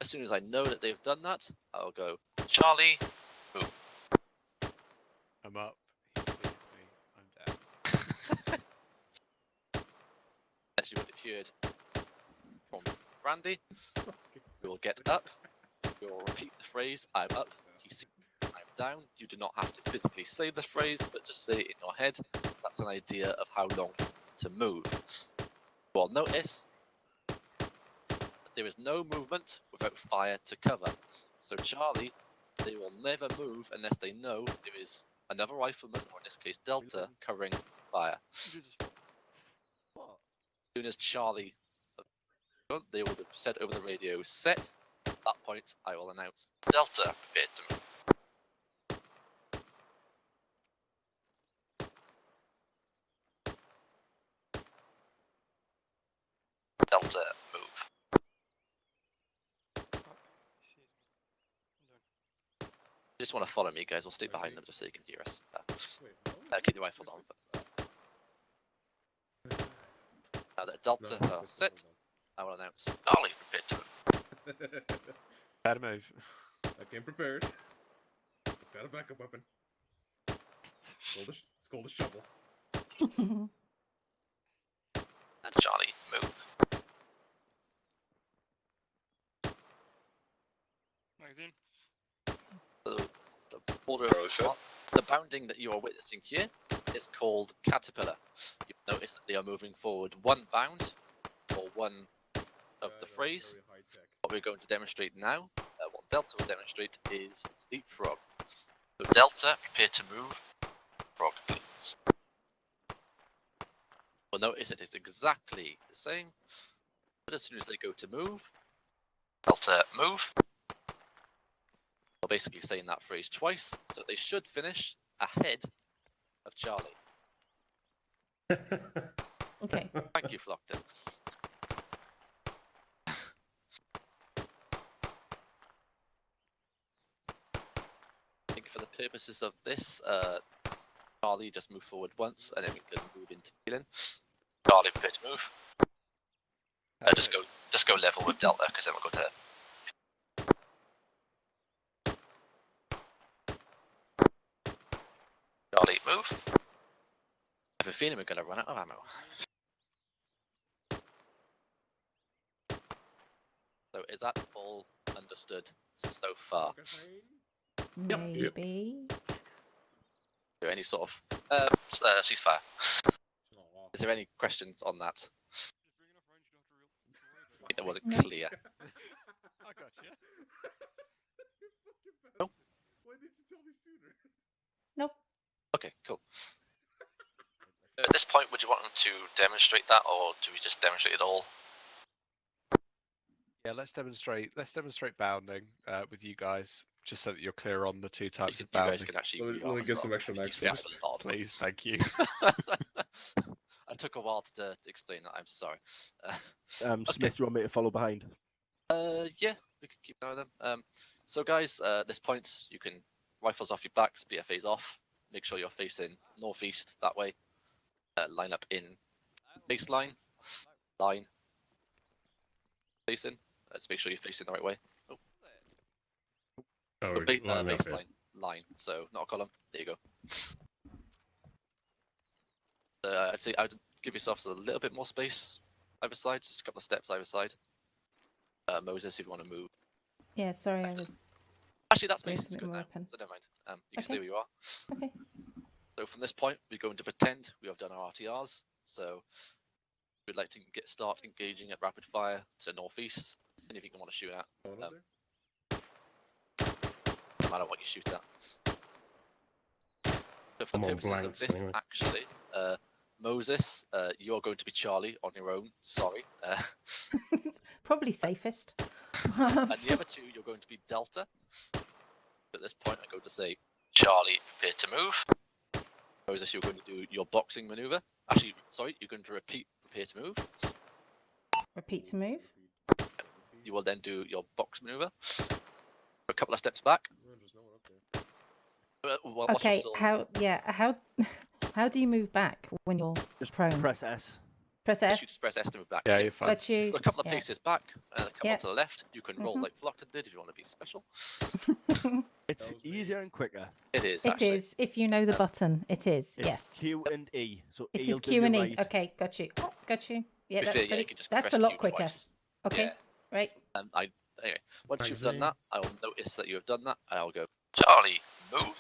As soon as I know that they've done that, I'll go, Charlie, move. I'm up. He sees me. I'm down. as you would have heard from Randy, we will get up, we will repeat the phrase, I'm up, he sees me, I'm down. You do not have to physically say the phrase, but just say it in your head. That's an idea of how long to move. You will notice that there is no movement without fire to cover. So Charlie, they will never move unless they know there is another rifleman, or in this case Delta, covering fire. As soon as Charlie, they will have said over the radio, set. At that point, I will announce Delta, prepared to move. Delta, move. You just want to follow me, guys. We'll stay behind them just so you can hear us. Keep your rifles on. Now that Delta are set, I will announce Charlie, prepared to move. Bad move. I came prepared. Got a backup weapon. It's called a shovel. And Charlie, move. Magazine. The border the bounding that you are witnessing here is called Caterpillar. You'll notice that they are moving forward one bound, or one of the phrase. What we're going to demonstrate now, what Delta will demonstrate, is leapfrog. So Delta, prepare to move. Frog, please. You'll notice it is exactly the same, but as soon as they go to move, Delta, move. we're basically saying that phrase twice, so they should finish ahead of Charlie. Okay. Thank you, Flockton. I think for the purposes of this, Charlie, just move forward once, and then we can move into feeling. Charlie, prepare to move. Just go level with Delta, because then we'll go to. Charlie, move. I have a feeling we're going to run out of ammo. So is that all understood so far? Maybe. Is there any sort of Ceasefire. is there any questions on that? I think that wasn't No. clear. I got you. No? Why didn't you tell me sooner? Nope. Okay, cool. At this point, would you want them to demonstrate that, or do we just demonstrate it all? Yeah, let's demonstrate bounding with you guys, just so that you're clear on the two types You of guys bounding. can actually Let me get some extra max Yeah, first. please, thank you. I took a while to explain that. I'm sorry. Smith, do you want me to follow behind? Yeah, we can keep an eye on them. So guys, at this point, you can rifles off your backs, BFAs off. Make sure you're facing northeast that way. Line up in baseline, line, facing. Let's make sure you're facing the right way. Oh. Oh, Baseline, line up here. line. So not a column. There you go. I'd say I'd give yourselves a little bit more space either side, just a couple of steps either side. Moses, if you want to move. Yeah, sorry, I was. Actually, that doing space is something good with now, my weapon. so never mind. You can stay Okay. where you are. Okay. So from this point, we're going to pretend we have done our RTRs. So we'd like to start engaging at rapid fire to northeast. Anything you want to shoot at. No matter what you shoot at. So for I'm the on purposes of blanks this, anyway. actually, Moses, you're going to be Charlie on your own. Sorry. Probably safest. And the other two, you're going to be Delta. At this point, I'm going to say, Charlie, prepare to move. Moses, you're going to do your boxing maneuver. Actually, sorry, you're going to repeat prepare to move. Repeat to move. You will then do your box maneuver. A couple of steps back. Okay. How do you move back when you're Just prone? press S. Press You S. just press S to move back. Yeah, you're fine. Got you. A couple of Yeah. paces back and a couple Yeah. to the left. You can roll Mhm. like Flockton did if you want to be special. It's easier and quicker. It is. It actually. is. If you know the button, it is. It's Yes. Q and E. So It E'll is do Q your and E. right. Okay, got you. Got you. Yeah, To be that's fair, yeah, pretty. you can just That's press a lot Q quicker. twice. Okay. Yeah. Right. Anyway, once you've done Magazine. that, I will notice that you have done that, and I'll go. Charlie, move.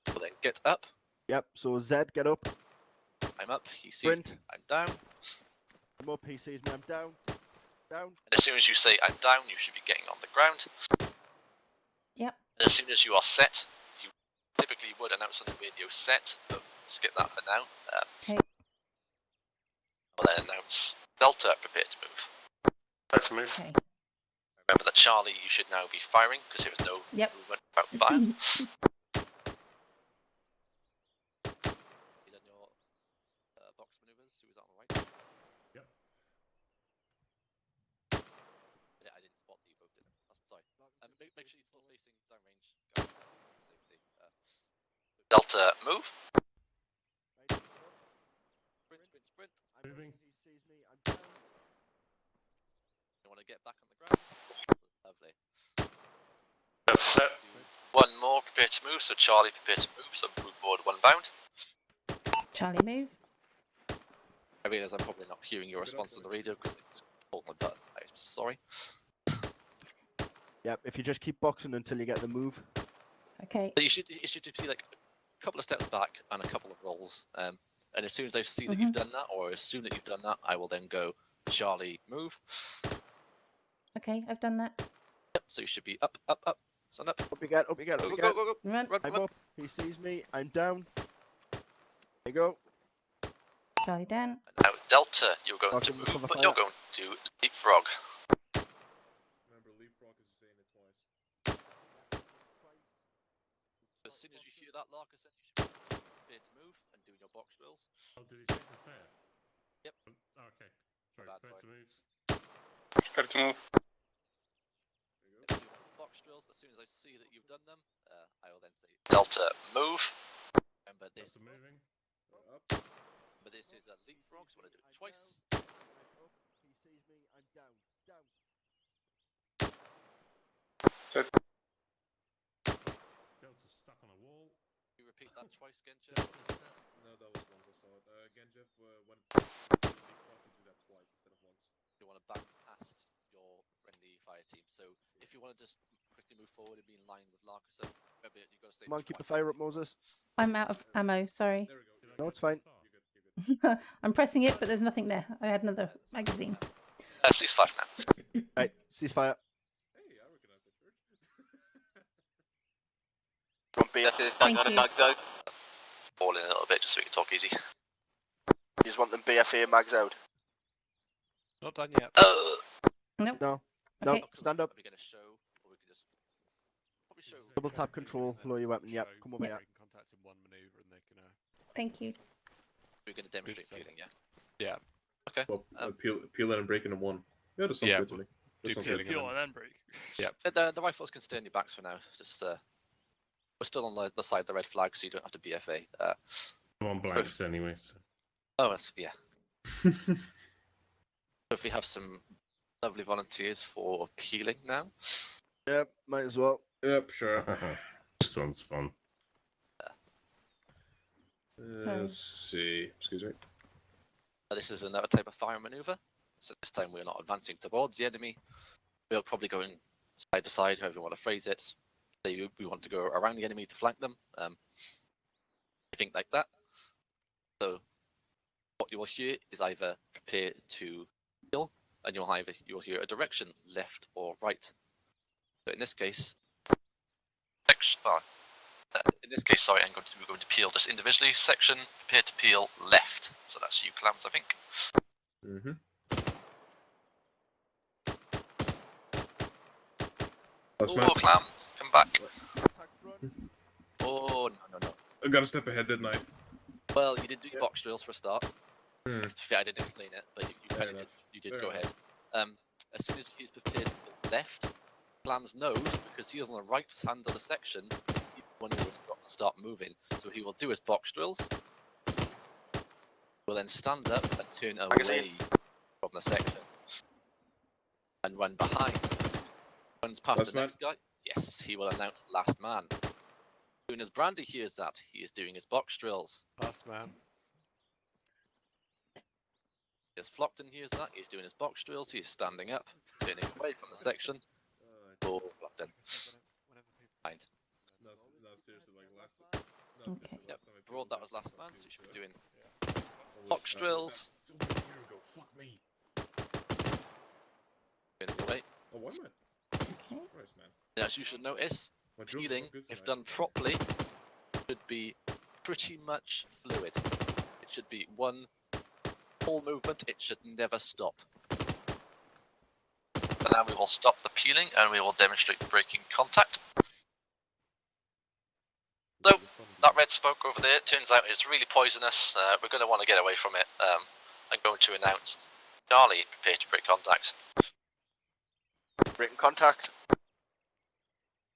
Well, then get up. Yep. So Z, get up. I'm up. He sees Sprint. me. I'm down. I'm up. He sees me. I'm down. Down. And as soon as you say I'm down, you should be getting on the ground. Yep. And as soon as you are set, you typically would announce on the radio set, but skip that for now. Okay. I'll then announce Delta, prepare to move. Prepare to move. Okay. Remember that Charlie, you should now be firing, because there is no Yep. movement without fire. You done your box maneuvers? Who was that on the right? Yep. Yeah, I didn't spot that you both did it. That's sorry. Make sure you're still facing downrange, guys. Safety. Delta, move. Sprint. I'm Moving. He sees me. I'm down. You want to get back on the ground? Lovely. That's set. One more, prepare to move, so Charlie, prepare to move, so move forward 1 bound. Charlie, move. I realise I'm probably not hearing your response on the radio because it's called my button. I'm sorry. Yep, if you just keep boxing until you get the move. Okay. But you should be like a couple of steps back and a couple of rolls. And as soon as I see that you've done that, or as soon as you've done that, I will then go Charlie move. Okay, I've done that. Yep, so you should be up, up, up. Stand up. Up you get, up you get, up Go, you go, get. go, go, go. Run. I'm up. He sees me. I'm down. There you go. Charlie down. Now, Delta, you're going I'll to give him a move, cover but fire. you're going to leapfrog. Remember, leapfrog is saying it twice. As soon as you hear that, Larkus, then you should be prepared to move and doing your box drills. Oh, did he say prepare? Yep. Okay. Sorry, Bad, prepare to sorry. move. Prepare to move. Yep, do your box drills. As soon as I see that you've done them, I will then say Delta, move. remember this. Delta moving. But this is a leapfrog, so I want to do it twice. I'm up. He sees me. I'm down. Down. Delta's stuck on a wall. You repeat that twice, Genja. No, that was once I saw it. Again, Jeff, when it's leapfrog, you do that twice instead of once. You want to back past your friendly fire team. So if you want to just quickly move forward and be in line with Larkus, remember you got to stay. Come on, keep the fire up, Moses. I'm out of ammo, sorry. There we go. No, it's fine. You're good. I'm pressing it, but there's nothing there. I had another magazine. Ceasefire now. Right, ceasefire. Hey, I recognize that church. From BFA, Thank you. Fall in a little bit just so we can talk easy. You just want them BFA mags out? Not done yet. Nope. No. Okay. No, stand up. Are we going to show, or we can just probably show? Double tap control, lower your weapon. Yep, come over You here. can contact in one maneuver and they can. Thank you. We're going to demonstrate Good peeling, yeah. Yeah. Okay. Well, peel it and break it in one. Yeah, that sounds Yeah, good to me. That do sounds peeling good. and Pure and then break. The rifles can stay on your backs for now. Just we're still on the side of the red flag, so you don't have to BFA. I'm on blanks anyway. So. Oh, that's yeah. So if we have some lovely volunteers for peeling now. Yep, might as well. Yep, sure. This one's fun. Let's see. Excuse me. This is another type of fire maneuver. So this time we're not advancing towards the enemy. We're probably going side to side, however you want to phrase it. Say we want to go around the enemy to flank them. Anything like that. So what you will hear is either prepare to kill, and you'll hear a direction, left or right. But in this case, sorry, we're going to peel this individually. Section, prepare to peel left. So that's you, Clams, I think. Mm-hmm. That's Oh, Clams, come back. oh no. I got a step ahead, didn't I? Well, you did do your box drills for a start. Hmm. I didn't explain it, but you kind of did. You did Fair go enough. ahead. As soon as he's prepared to go left, Clams knows because he is on the right hand of the section. He's the one who has got to start moving, so he will do his box drills. Will then stand up and turn away from the section and run behind. Runs past Last the next guy. Yes, he will announce last man. As soon as Brandy hears that, he is doing his box drills. Last man. As Flockton hears that, he's doing his box drills, he's standing up, turning away from the section. Oh, Flockton. Mind. No, seriously, like last. Okay. Yep, Broad, that was last man, so you should be doing box drills. That's over a year ago. Fuck me. Turning away. Oh, why am I? Okay. Christ, man. And as you should notice, My drills are peeling, not good if tonight. done properly, should be pretty much fluid. It should be one full movement, it should never stop. And now we will stop the peeling and we will demonstrate breaking contact. So, that red smoke over there, turns out it's really poisonous. We're going to want to get away from it. I'm going to announce Charlie, prepare to break contact. Breaking contact.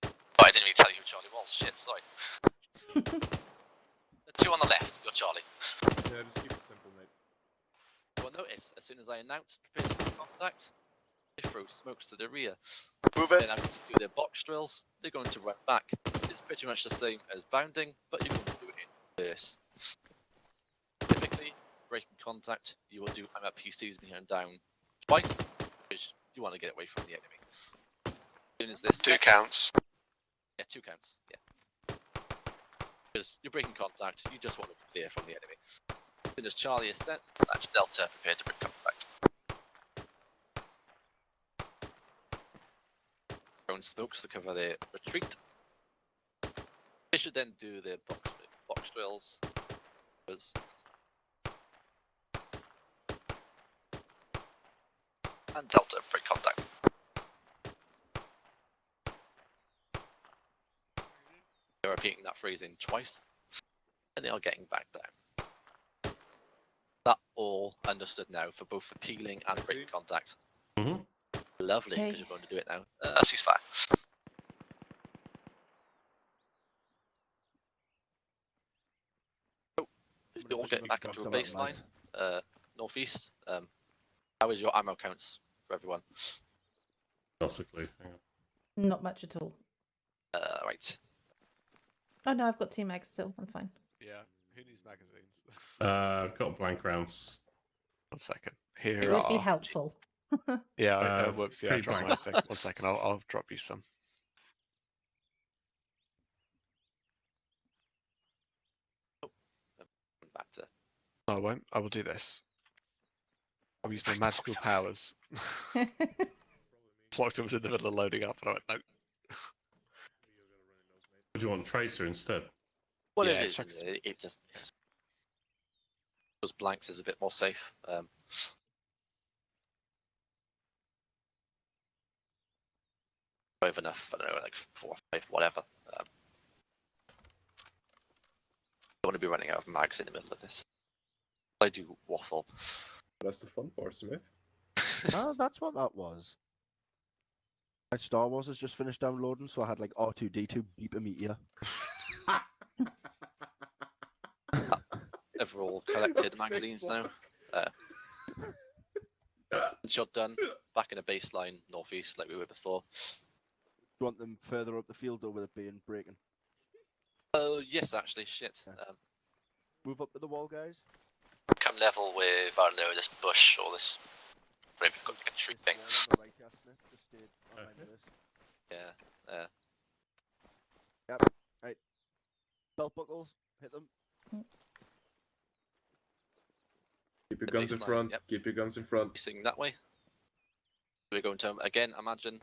Oh, I didn't even tell you who Charlie was. Shit, sorry. The two on the left, you're Charlie. Yeah, just keep it simple, mate. You will notice, as soon as I announce prepare to break contact, they throw smokes to the rear. Move it. Then I'm going to do their box drills, they're going to run back. This pretty much the same as bounding, but you can do it in reverse. Typically, breaking contact, you will do I'm at PCs being down twice, because you want to get away from the enemy. As soon as this 2 counts. Yeah, 2 counts. Yeah. Because you're breaking contact, you just want to be clear from the enemy. As soon as Charlie is set, That's Delta, prepare to break contact. drone smokes to cover their retreat. They should then do their box drills. And Delta, break contact. They're repeating that phrasing twice, and they are getting back down. That all understood now for both the peeling and breaking contact. Mm-hmm. Lovely, Okay. because you're going to do it now. Ceasefire. You're all getting back into a baseline. Northeast. How is your ammo counts for everyone? Not a clue. Hang on. Not much at all. Right. Oh no, I've got 2 mags still. I'm fine. Yeah. Who needs magazines? I've got blank rounds. 1 second. It Here would be are. helpful. Yeah. Whoops. Yeah. I 3 dropped my blank. thing. 1 second. I'll drop you some. Back to. No, I won't. I will do this. I'll use my magical powers. Flockton was in the middle of loading up, and I went, no. Would you want Tracer instead? Well, Yeah, it is. check- It just those blanks is a bit more safe. Over enough. I don't know, like 4 or 5, whatever. I don't want to be running out of mags in the middle of this. I do waffle. That's the fun part, Smith. Ah, that's what that was. My Star Wars has just finished downloading, so I had like R2D2 beep a meteor. Overall collected magazines now. Once you're done, back in a baseline northeast like we were before. Do you want them further up the field or with it being breaking? Oh yes, actually, shit. Move up to the wall, guys. Come level with, I don't know, this bush or this tree thing. Wall on the right, yeah, Smith. Just stay behind this. Yeah. Yep. Right. Belt buckles. Hit them. Keep your guns in front. Yep. Keep your guns in front. Facing that way. We're going to again imagine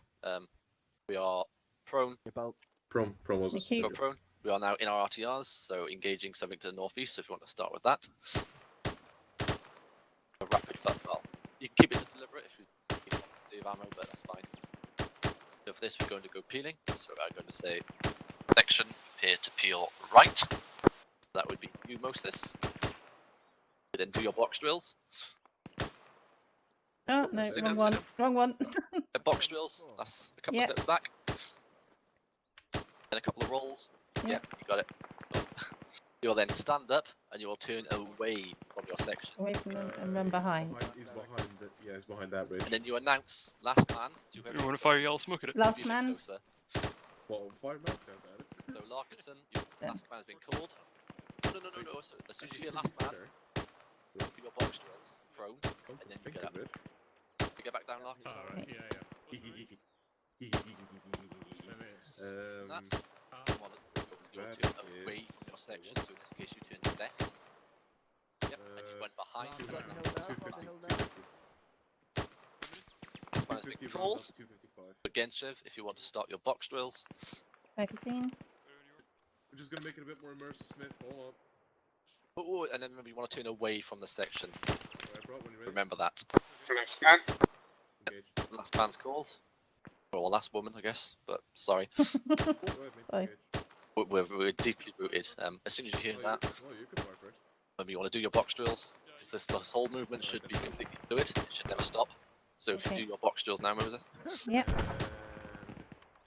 we are prone. Your belt. Prone was a Thank you. Go prone. We are now in our RTRs, so engaging something to the northeast. So if you want to start with that. A rapid fire. Well, you can keep it to deliberate if you want to save ammo, but that's fine. So for this, we're going to go peeling. So I'm going to say Section, prepare to peel right. that would be you most this. Then do your box drills. Oh no, Sit wrong down, one. sit Wrong one. Box drills. That's a couple Yep. of steps back. Then a couple of rolls. Yep. You got it. You'll then stand up and you will turn away from your section. Away from them and run behind. He's behind it. Yeah, he's behind that bridge. And then you announce last man to You whoever. want to fire yellow smoke at it? Last man. Closer. Well, 5 mouse guys at it. So Larkinson, your Yeah. last man has been called. No. So as soon as you hear last man, do your box drills, prone, and then you get up. You get back down, Larkinson. Alright, yeah. That's one you'll turn away from your section. So in this case, you turn left. Yep, and you went behind. What the hell now? Last man has been called. For Genshiv, if you want to start your box drills. Magazine. We're just gonna make it a bit more immersive, Smith. Hold Oh, and then remember you want to turn away from the section. on. Alright, bro, when you're ready. Remember that. Engage. Last man's called. Or last woman, I guess. But sorry, Go ahead, mate. Bye. Engage. we're deeply rooted. As soon as you hear Oh, that, you can fire first. you want to do your box drills. Because this whole movement should be completely fluid. It should never stop. So if you Okay. do your box drills now, Moses, Yep.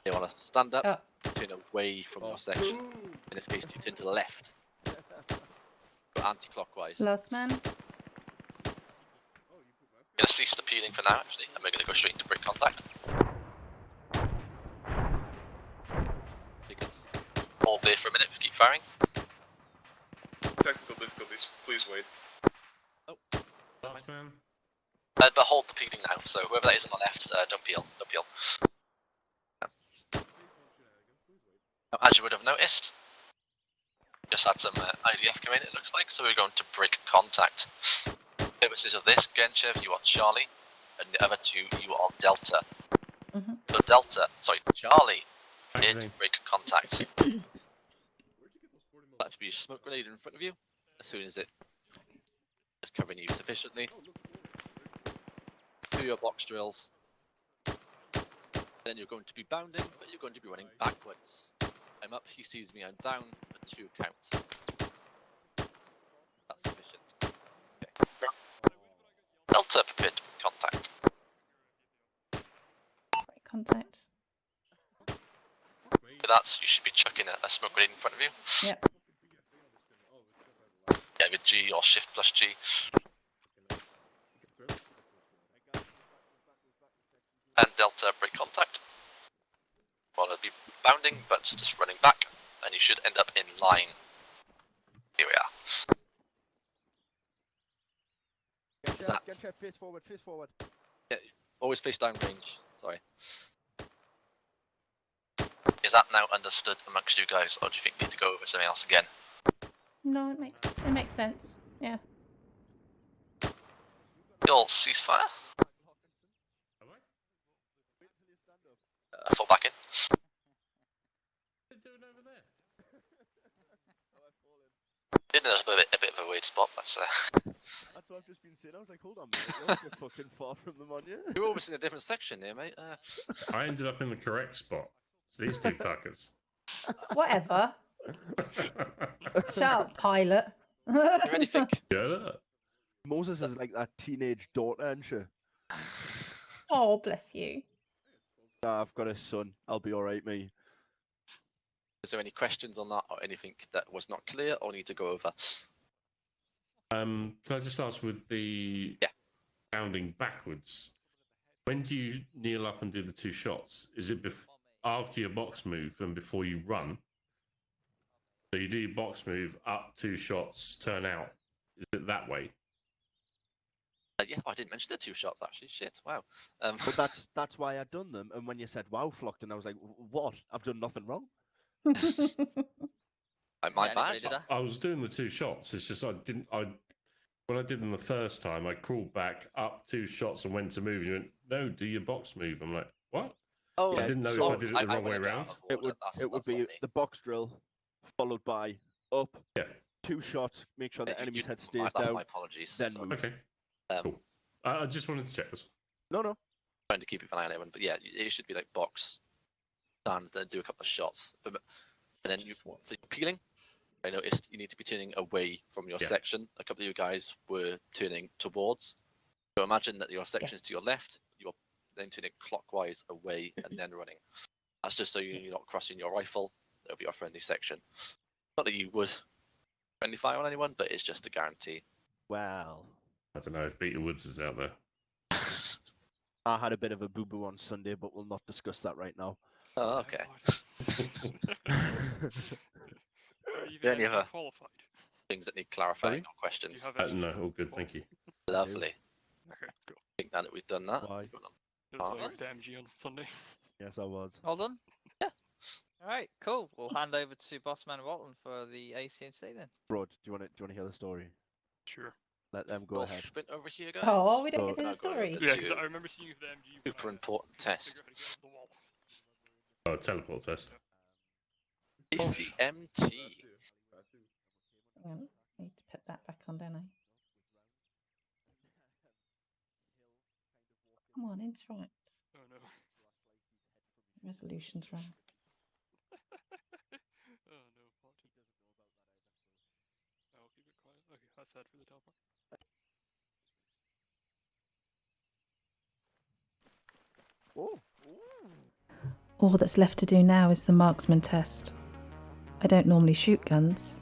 you want to stand up, Oh. turn away from your section. In this case, you turn to the left. So anti-clockwise. Last man. Gonna cease the peeling for now, actually, and we're gonna go straight into break contact. Because Clear for a minute, keep firing. Technical difficulties. Please wait. Last man. But hold the peeling now, so whoever that is on the left, don't peel. As you would have noticed, just had some IDF come in, it looks like, so we're going to break contact. Purposes of this, Genshev, you are Charlie, and the other two, you are Delta. So Charlie did break contact. That should be a smoke grenade in front of you, as soon as it is covering you sufficiently. Do your box drills. Then you're going to be bounding, but you're going to be running backwards. I'm up, he sees me, I'm down, for 2 counts. That's sufficient. Okay. Delta prepared to break contact. Break contact. For that, you should be chucking a smoke grenade in front of you. Yep. Either G or Shift plus G. And Delta break contact. Well, it'll be bounding, but just running back, and you should end up in line. Here we are. Get face forward, face forward. Yeah, always face down range. Sorry. Is that now understood amongst you guys, or do you think you need to go over something else again? No, it makes sense. Yeah. You'll ceasefire. Fall back in. In a bit of a weird spot, that's That's what I've just been saying. I was like, hold on a minute, you're fucking far from them, aren't you? You're almost in a different section here, mate. I ended up in the correct spot. It's these two fuckers. Whatever. Shut up, pilot. Anything? Shut up. Moses is like that teenage daughter, and she. Oh, bless you. I've got a son. I'll be alright, me. Is there any questions on that, or anything that was not clear, or need to go over? Can I just ask with the bounding backwards? When do you kneel up and do the 2 shots? Is it after your box move and before you run? So you do your box move, up 2 shots, turn out. Is it that way? Yeah, I didn't mention the 2 shots actually. Shit, wow. But that's why I'd done them. And when you said "wow, Flockton," I was like, "What? I've done nothing wrong." My bad. I was doing the 2 shots. It's just when I did them the first time, I crawled back up 2 shots and went to move. And you went, no, do your box move. I'm like, what? Oh, I didn't know so if I did it the wrong way around. It would be the box drill followed by up, 2 shots, make sure the enemy's head stays that's down. my apologies. Then Sorry. move. Okay. Cool. I just wanted to check this. No. Trying to keep an eye on everyone, but yeah, it should be like box, and then do a couple of shots, and then you're peeling. I noticed you need to be turning away from your section. A couple of you guys were turning towards. So imagine that your section is to your left. You're then turning clockwise away and then running. That's just so you're not crossing your rifle over your friendly section. Not that you would friendly fire on anyone, but it's just a guarantee. Well, I don't know if Peter Woods is out there. I had a bit of a boo-boo on Sunday, but we'll not discuss that right now. Oh, okay. Any other things that need clarifying or questions? No, all good, thank you. Lovely. Okay, cool. I think now that we've done that. Why? It was with MG on Sunday. Yes, I was. All done? Yeah. All right, cool. We'll hand over to Bossman Walton for the ACMC then. Bro, do you want to hear the story? Sure. Let them go ahead. Sprint over here, guys. Oh, we don't So- get to the story. Yeah, because I remember seeing you with the MG. Super important test. Oh, teleport test. ACMT. Hang on, I need to put that back on, don't I? Come on, interact. Oh no. Resolution's wrong. Oh no, party. I'll keep it quiet. Okay, that's sad for the teleport. Oh. All that's left to do now is the marksman test. I don't normally shoot guns.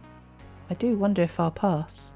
I do wonder if I'll pass.